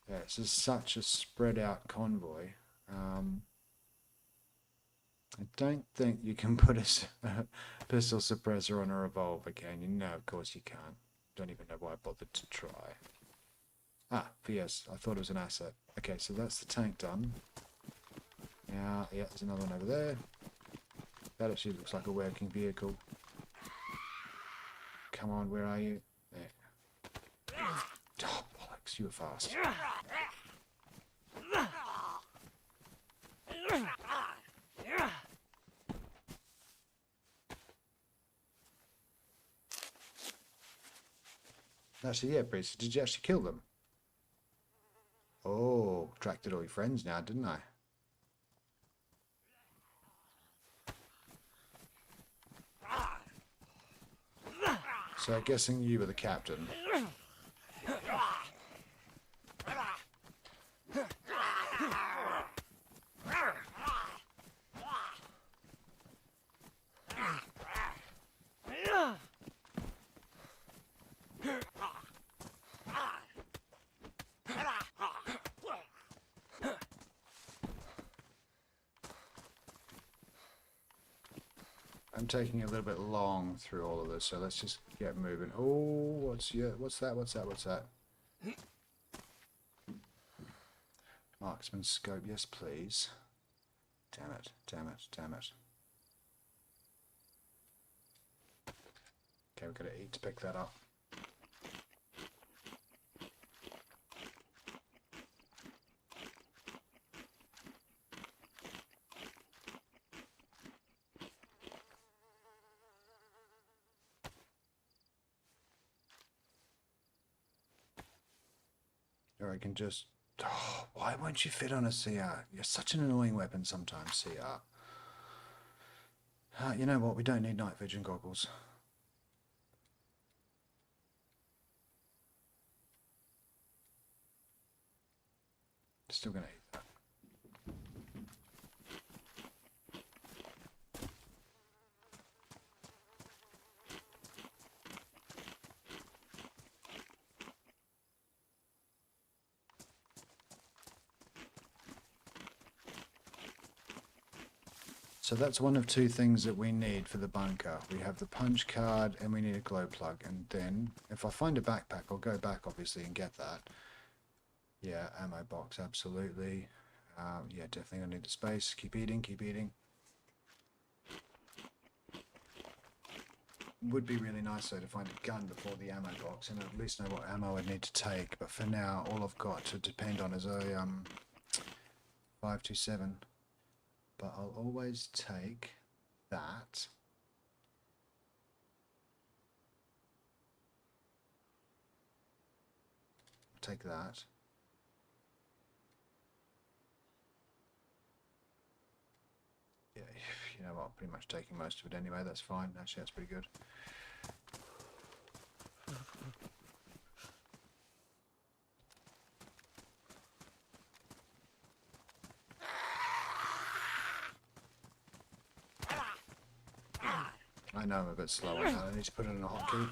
Yeah, this is such a spread out convoy. I don't think you can put a pistol suppressor on a revolver, can you? No, of course you can't. Don't even know why I bothered to try. Ah, VS. I thought it was an asset. Okay, so that's the tank done. Now, yeah, there's another one over there. That actually looks like a working vehicle. Come on, where are you? There. Oh, bollocks, you were fast. Actually, yeah, Breeze, did you actually kill them? Oh, attracted all your friends now, didn't I? So I'm guessing you were the captain. I'm taking a little bit long through all of this, so let's just get moving. Oh, what's that? Marksman scope, yes please. Damn it. Okay, we've got to eat to pick that up. Or I can just... Oh, why won't you fit on a CR? You're such an annoying weapon sometimes, CR. You know what? We don't need night vision goggles. Still gonna eat that. So that's one of two things that we need for the bunker. We have the punch card and we need a glow plug. And then if I find a backpack, I'll go back obviously and get that. Yeah, ammo box, absolutely. Yeah, definitely gonna need the space. Keep eating. Would be really nice though to find a gun before the ammo box and at least know what ammo I need to take. But for now, all I've got to depend on is a 527. But I'll always take that. Take that. Yeah, you know what, I'm pretty much taking most of it anyway, that's fine. Actually, that's pretty good. I know I'm a bit slow on that. I need to put it in a hotkey.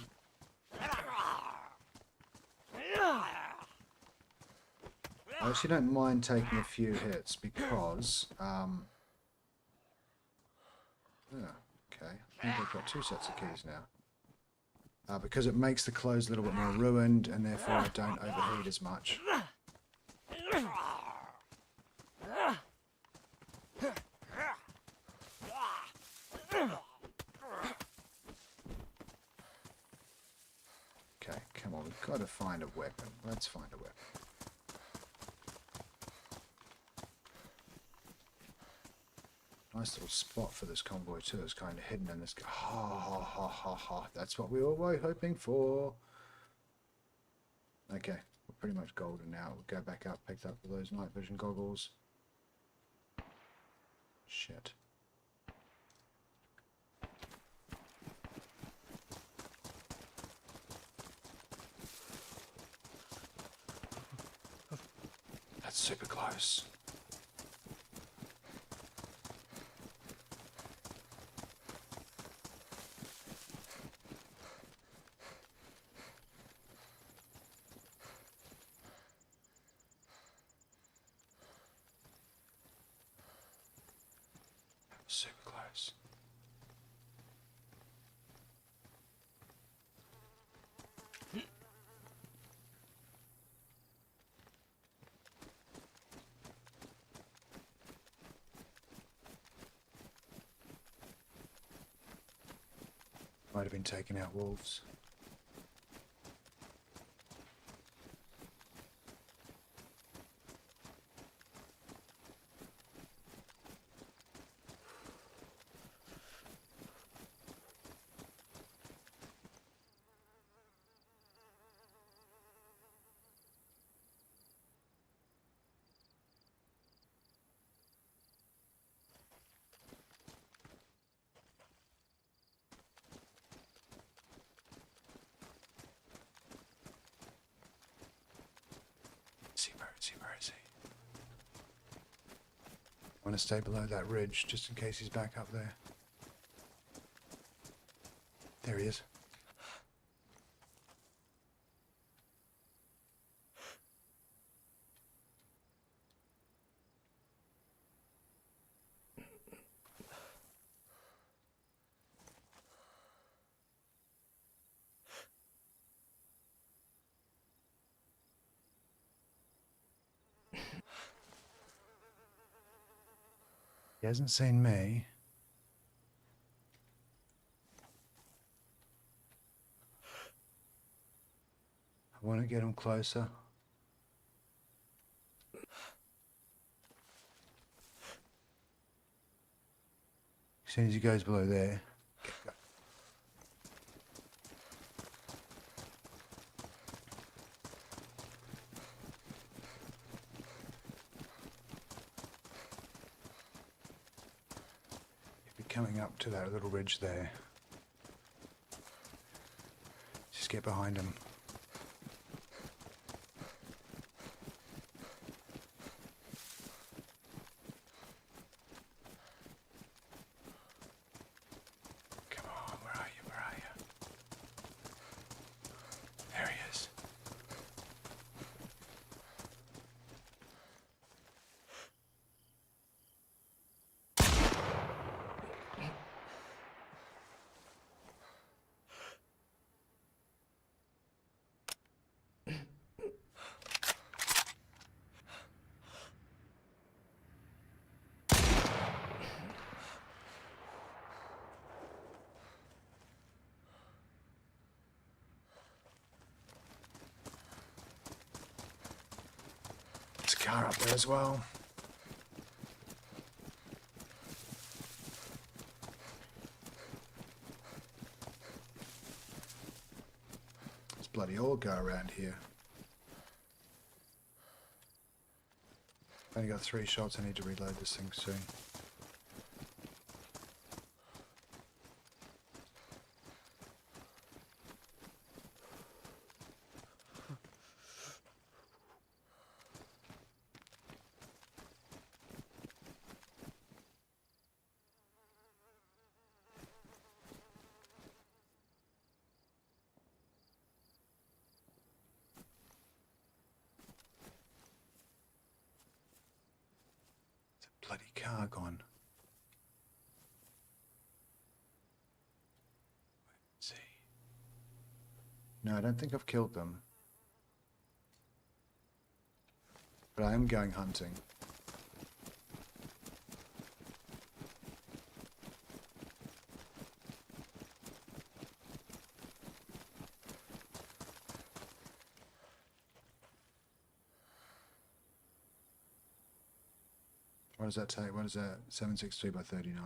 I actually don't mind taking a few hits because, yeah, okay. I think I've got 2 sets of keys now. Because it makes the clothes a little bit more ruined and therefore I don't overheat as much. Okay, come on, we've got to find a weapon. Let's find a weapon. Nice little spot for this convoy too. It's kind of hidden in this. Ha. That's what we were hoping for. Okay, we're pretty much golden now. We'll go back up, picked up those night vision goggles. Shit. That's super close. Super close. Might have been taking out wolves. he? Where is he? Where is he? I want to stay below that ridge just in case he's back up there. There he is. He hasn't seen me. I want to get him closer. As soon as he goes below there. Go. Coming up to that little ridge there. Just get behind him. Come on, where are you? Where are you? There he is. There's a car up there as well. There's bloody all go around here. I've only got 3 shots. I need to reload this thing soon. Bloody car gone. Let's see. No, I don't think I've killed them. But I am going hunting. What does that take? What is that? 763 by 39.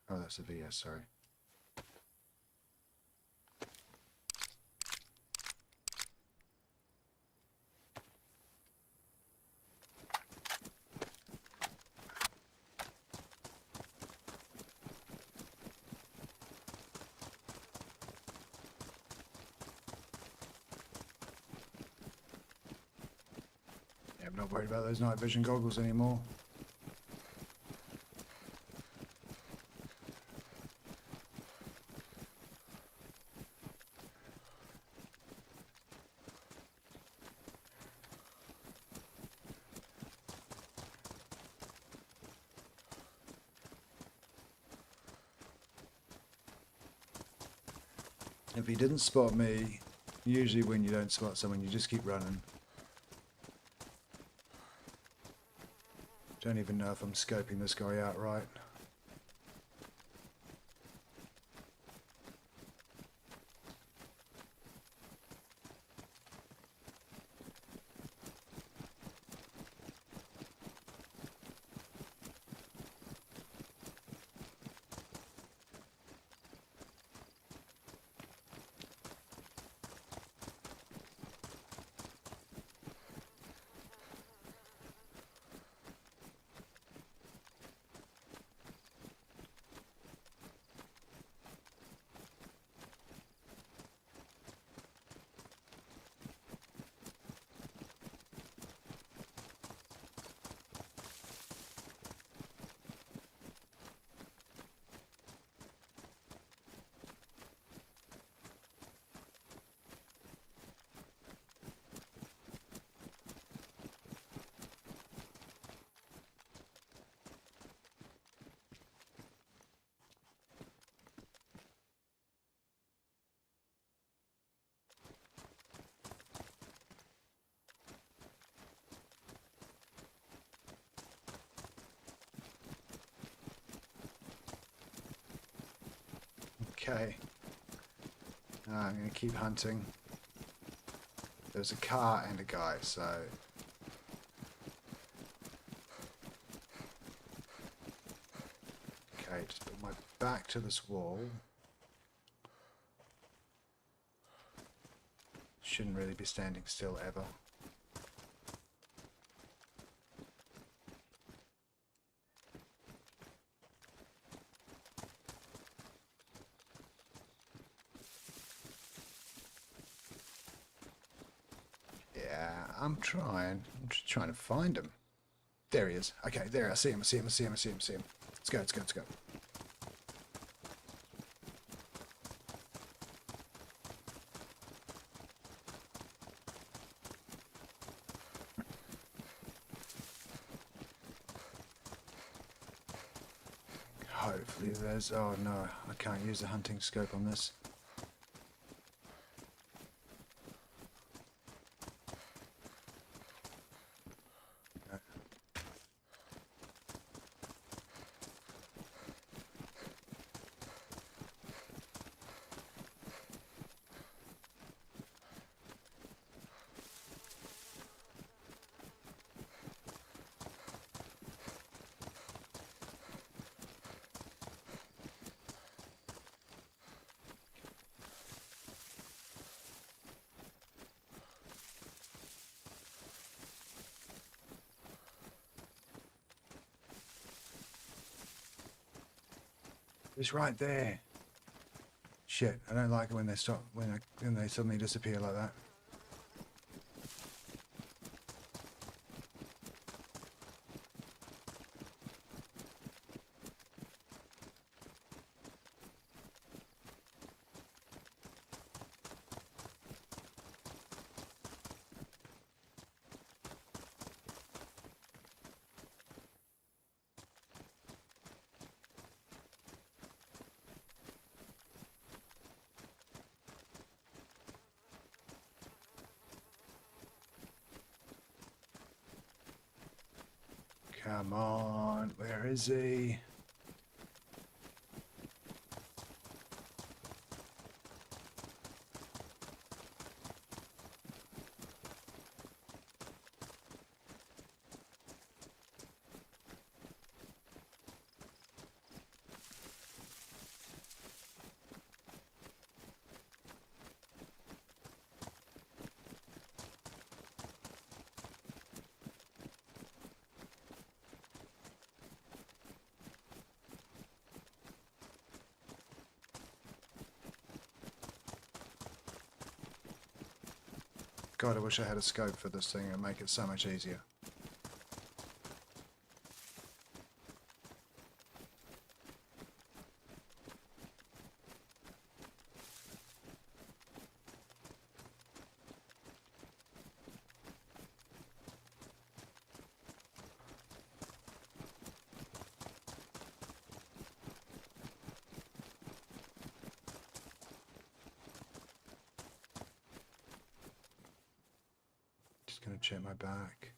Oh, that's a VS, sorry. I'm not worried about those night vision goggles anymore. If he didn't spot me, usually when you don't spot someone, you just keep running. Don't even know if I'm scoping this guy out right. Okay. I'm going to keep hunting. There's a car and a guy, so... Okay, just put my back to this wall. Shouldn't really be standing still ever. Yeah, I'm trying. I'm just trying to find him. There he is. Okay, there. I see him. I see him. I see him. I see him. I see him. Let's go. Let's go. Let's go. Hopefully there's... Oh no, I can't use the hunting scope on this. It's right there. Shit, I don't like it when they stop, when they suddenly disappear like that. Come on, where is he? God, I wish I had a scope for this thing. It'd make it so much easier. Just gonna check my back.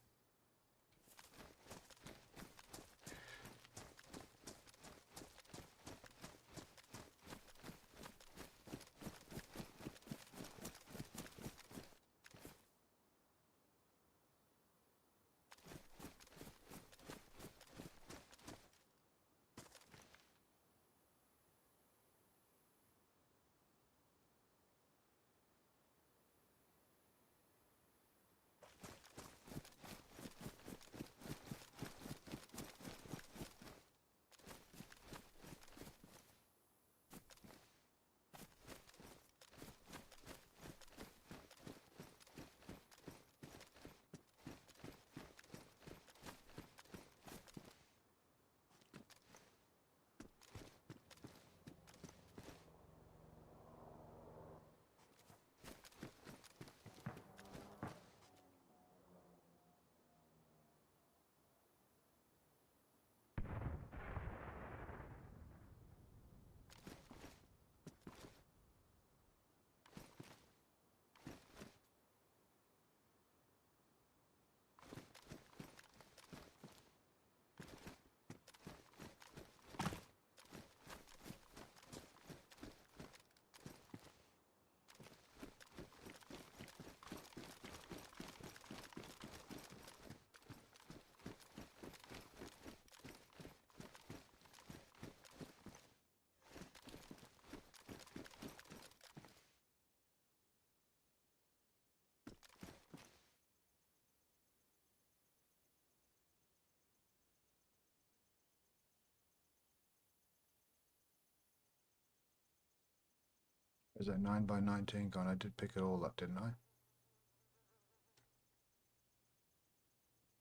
Is that 9x19 gone? I did pick it all up, didn't I?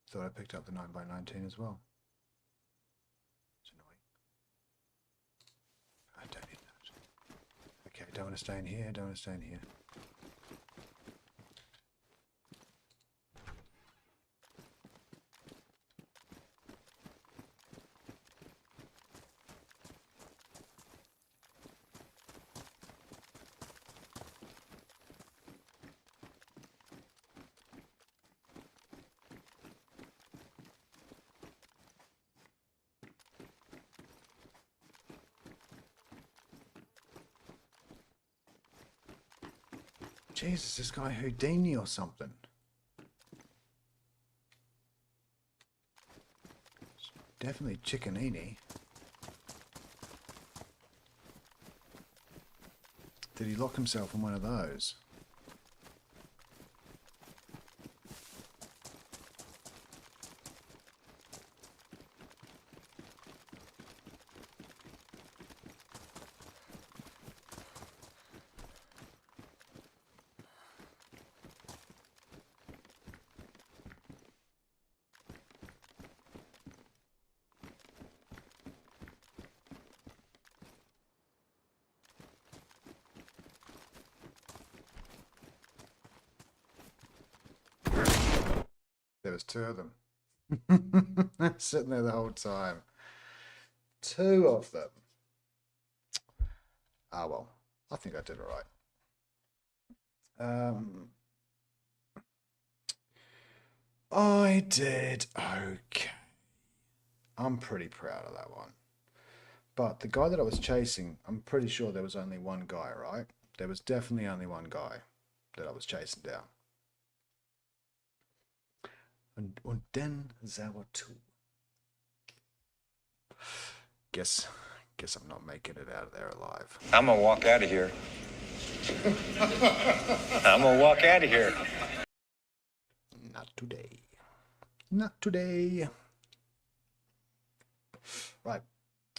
Thought I picked up the 9x19 as well. It's annoying. I don't need that. Okay, don't want to stay in here, don't want to stay in here. Jesus, this guy Houdini or something. It's definitely Chickenini. Did he lock himself in one of those? There was two of them. Sitting there the whole time. Two of them. Ah, well. I think I did all right. I did okay. I'm pretty proud of that one. But the guy that I was chasing, I'm pretty sure there was only one guy, right? There was definitely only one guy that I was chasing down. Und then there were two. Guess I'm not making it out of there alive. I'm gonna walk out of here. I'm gonna walk out of here. Not today. Not today. Right.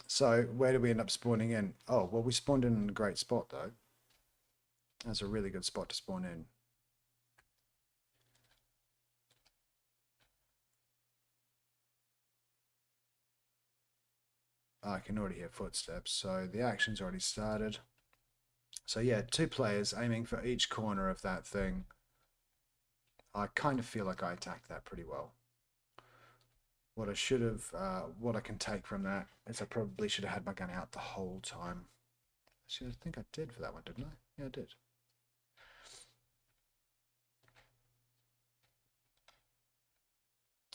So where did we end up spawning in? Oh, well, we spawned in a great spot though. That's a really good spot to spawn in. I can already hear footsteps, so the action's already started. So yeah, two players aiming for each corner of that thing. I kind of feel like I attacked that pretty well. What I should have, what I can take from that is I probably should have had my gun out the whole time. Actually, I think I did for that one, didn't I? Yeah, I did.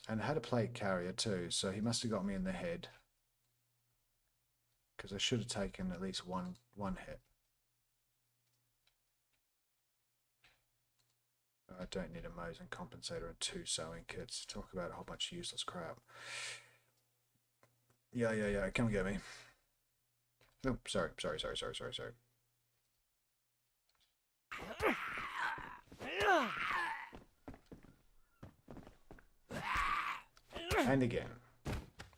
And I had a plate carrier too, so he must have got me in the head. Because I should have taken at least one hit. I don't need a Mosin compensator and 2 sewing kits. Talk about a whole bunch of useless crap. Yeah, come get me. Oh, sorry. And again.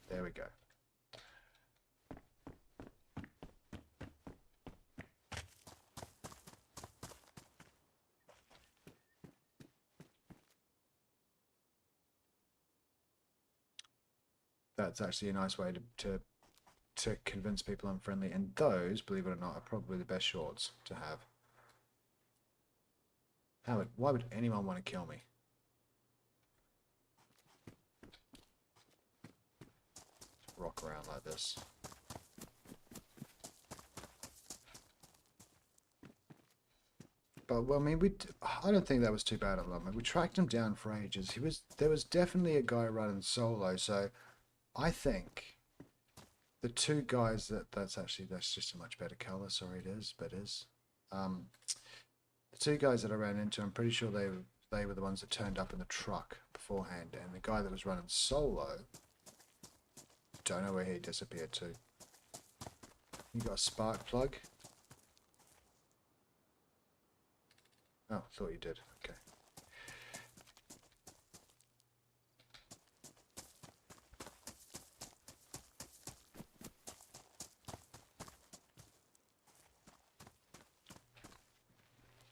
There we go. That's actually a nice way to convince people I'm friendly, and those, believe it or not, are probably the best shorts to have. Why would anyone want to kill me? Just rock around like this. But well, I mean, I don't think that was too bad at the moment. We tracked him down for ages. There was definitely a guy running solo, so I think the two guys that's just a much better color. Sorry, it is. The two guys that I ran into, I'm pretty sure they were the ones that turned up in the truck beforehand, and the guy that was running solo, don't know where he disappeared to. You got a spark plug? Oh, thought you did. Okay.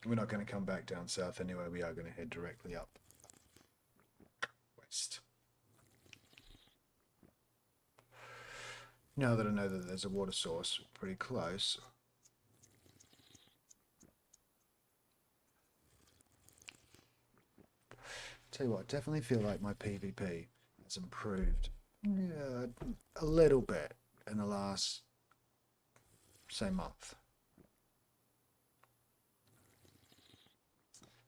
We're not going to come back down south anyway. We are going to head directly up west. Now that I know that there's a water source pretty close, tell you what, I definitely feel like my PvP has improved a little bit in the last, say, month.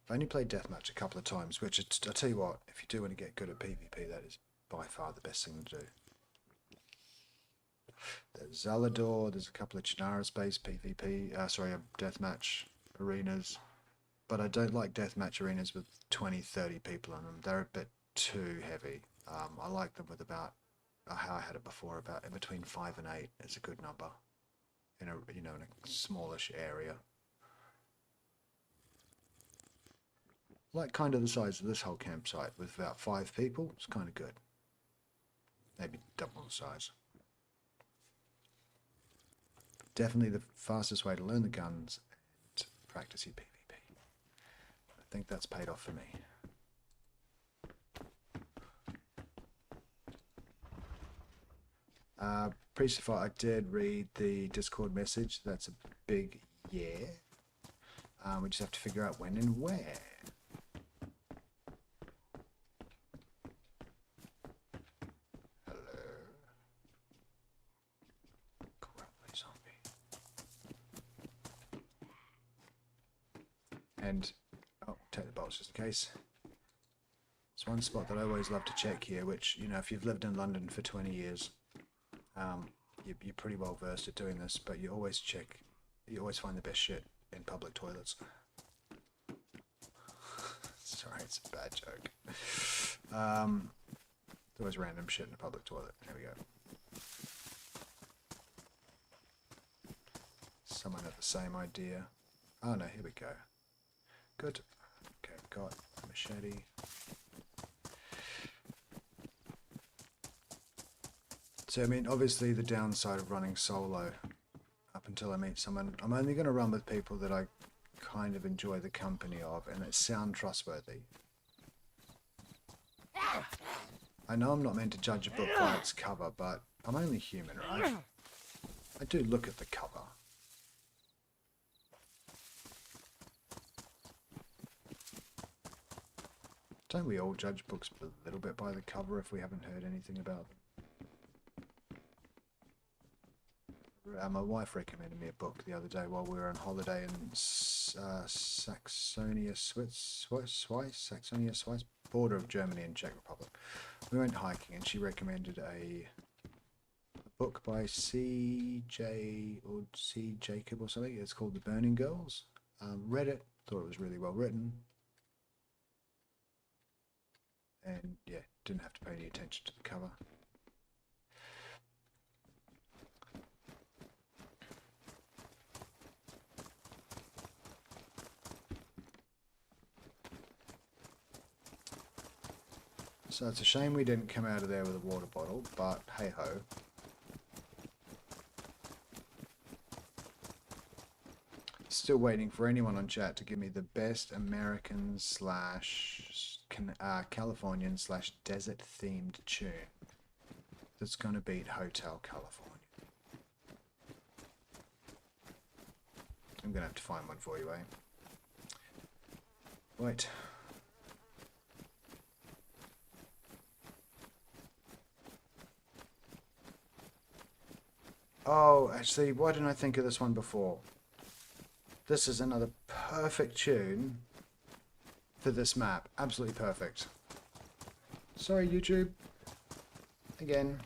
I've only played Deathmatch a couple of times, which I'll tell you what, if you do want to get good at PvP, that is by far the best thing to do. There's Zalador, there's a couple of Chernarus-based PvP, Deathmatch arenas. But I don't like Deathmatch arenas with 20, 30 people in them. They're a bit too heavy. I like them with about, how I had it before, about in between 5 and 8 is a good number. In a, in a smallish area. Like kind of the size of this whole campsite with about 5 people. It's kind of good. Maybe double the size. Definitely the fastest way to learn the guns and practice your PvP. I think that's paid off for me. Priestify, I did read the Discord message. That's a big yeah. We just have to figure out when and where. Hello. Grumbly zombie. And, oh, take the bolts just in case. There's one spot that I always love to check here, which, you know, if you've lived in London for 20 years, you're pretty well versed at doing this, but you always check, you always find the best shit in public toilets. Sorry, it's a bad joke. There's always random shit in a public toilet. Here we go. Someone had the same idea. Oh no, here we go. Good. Okay, got a machete. So, I mean, obviously the downside of running solo, up until I meet someone, I'm only going to run with people that I kind of enjoy the company of and that sound trustworthy. I know I'm not meant to judge a book by its cover, but I'm only human, right? I do look at the cover. Don't we all judge books a little bit by the cover if we haven't heard anything about them? My wife recommended me a book the other day while we were on holiday in Saxonia, Saxonia, border of Germany and Czech Republic. We went hiking and she recommended a book by C.J. or C. Jacob or something. It's called The Burning Girls. Read it, thought it was really well written. And yeah, didn't have to pay any attention to the cover. So it's a shame we didn't come out of there with a water bottle, but hey ho. Still waiting for anyone on chat to give me the best American / Californian / desert themed tune that's going to beat Hotel California. I'm going to have to find one for you, eh? Wait. Oh, actually, why didn't I think of this one before? This is another perfect tune for this map. Absolutely perfect. Sorry, YouTube. Again.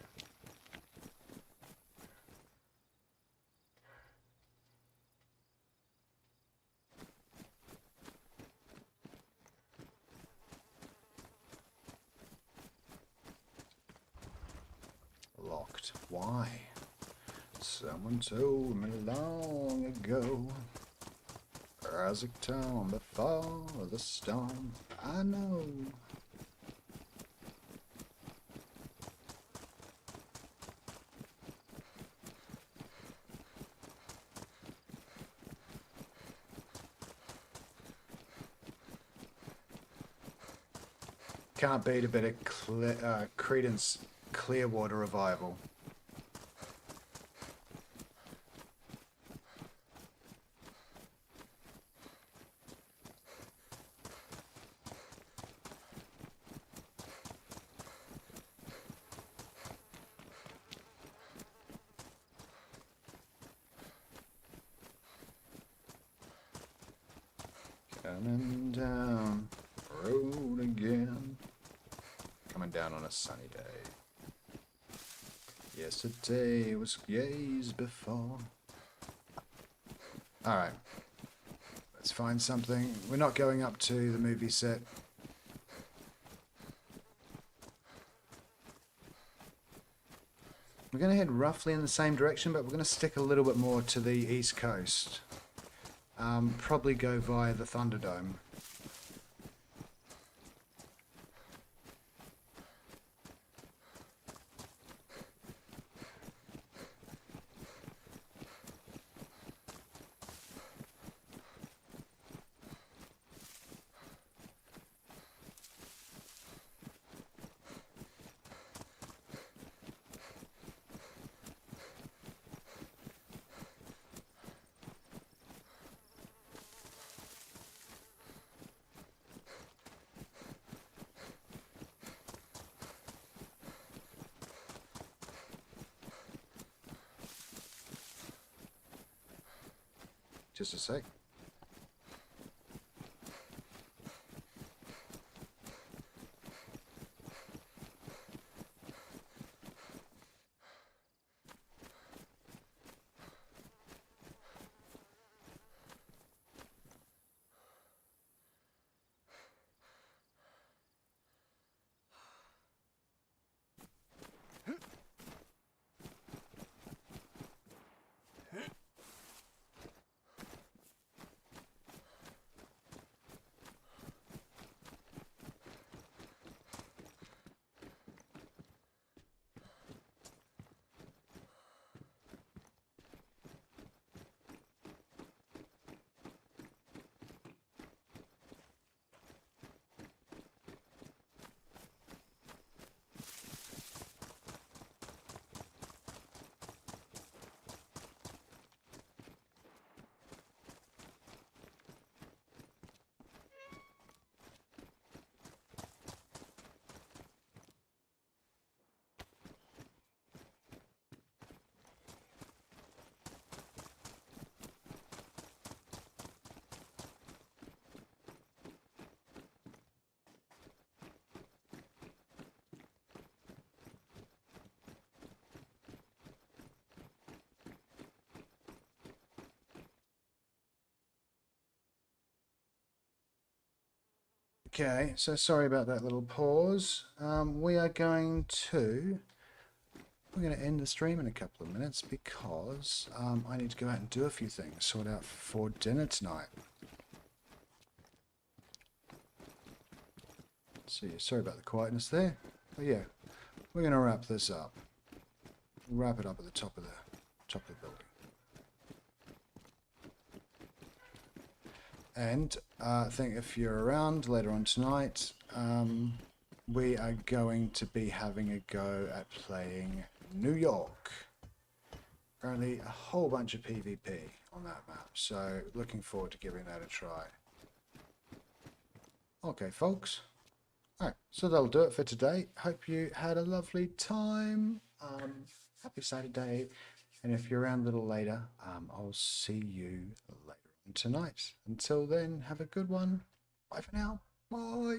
Locked. Why? Someone told me long ago, Isaac Town before the storm. I know. can't beat a bit of Creedence Clearwater Revival. Coming down the road again. Coming down on a sunny day. Yesterday was years before. Alright. Let's find something. We're not going up to the movie set. We're going to head roughly in the same direction, but we're going to stick a little bit more to the east coast. Probably go via the Thunderdome. Just a sec. Okay, so sorry about that little pause. We're going to end the stream in a couple of minutes because I need to go out and do a few things, sort out for dinner tonight. So yeah, sorry about the quietness there. But yeah, we're going to wrap this up. Wrap it up at the top of the building. And I think if you're around later on tonight, we are going to be having a go at playing New York. Apparently a whole bunch of PvP on that map, so looking forward to giving that a try. Okay, folks. Alright, so that'll do it for today. Hope you had a lovely time. Happy Saturday. And if you're around a little later, I'll see you later on tonight. Until then, have a good one. Bye for now. Bye.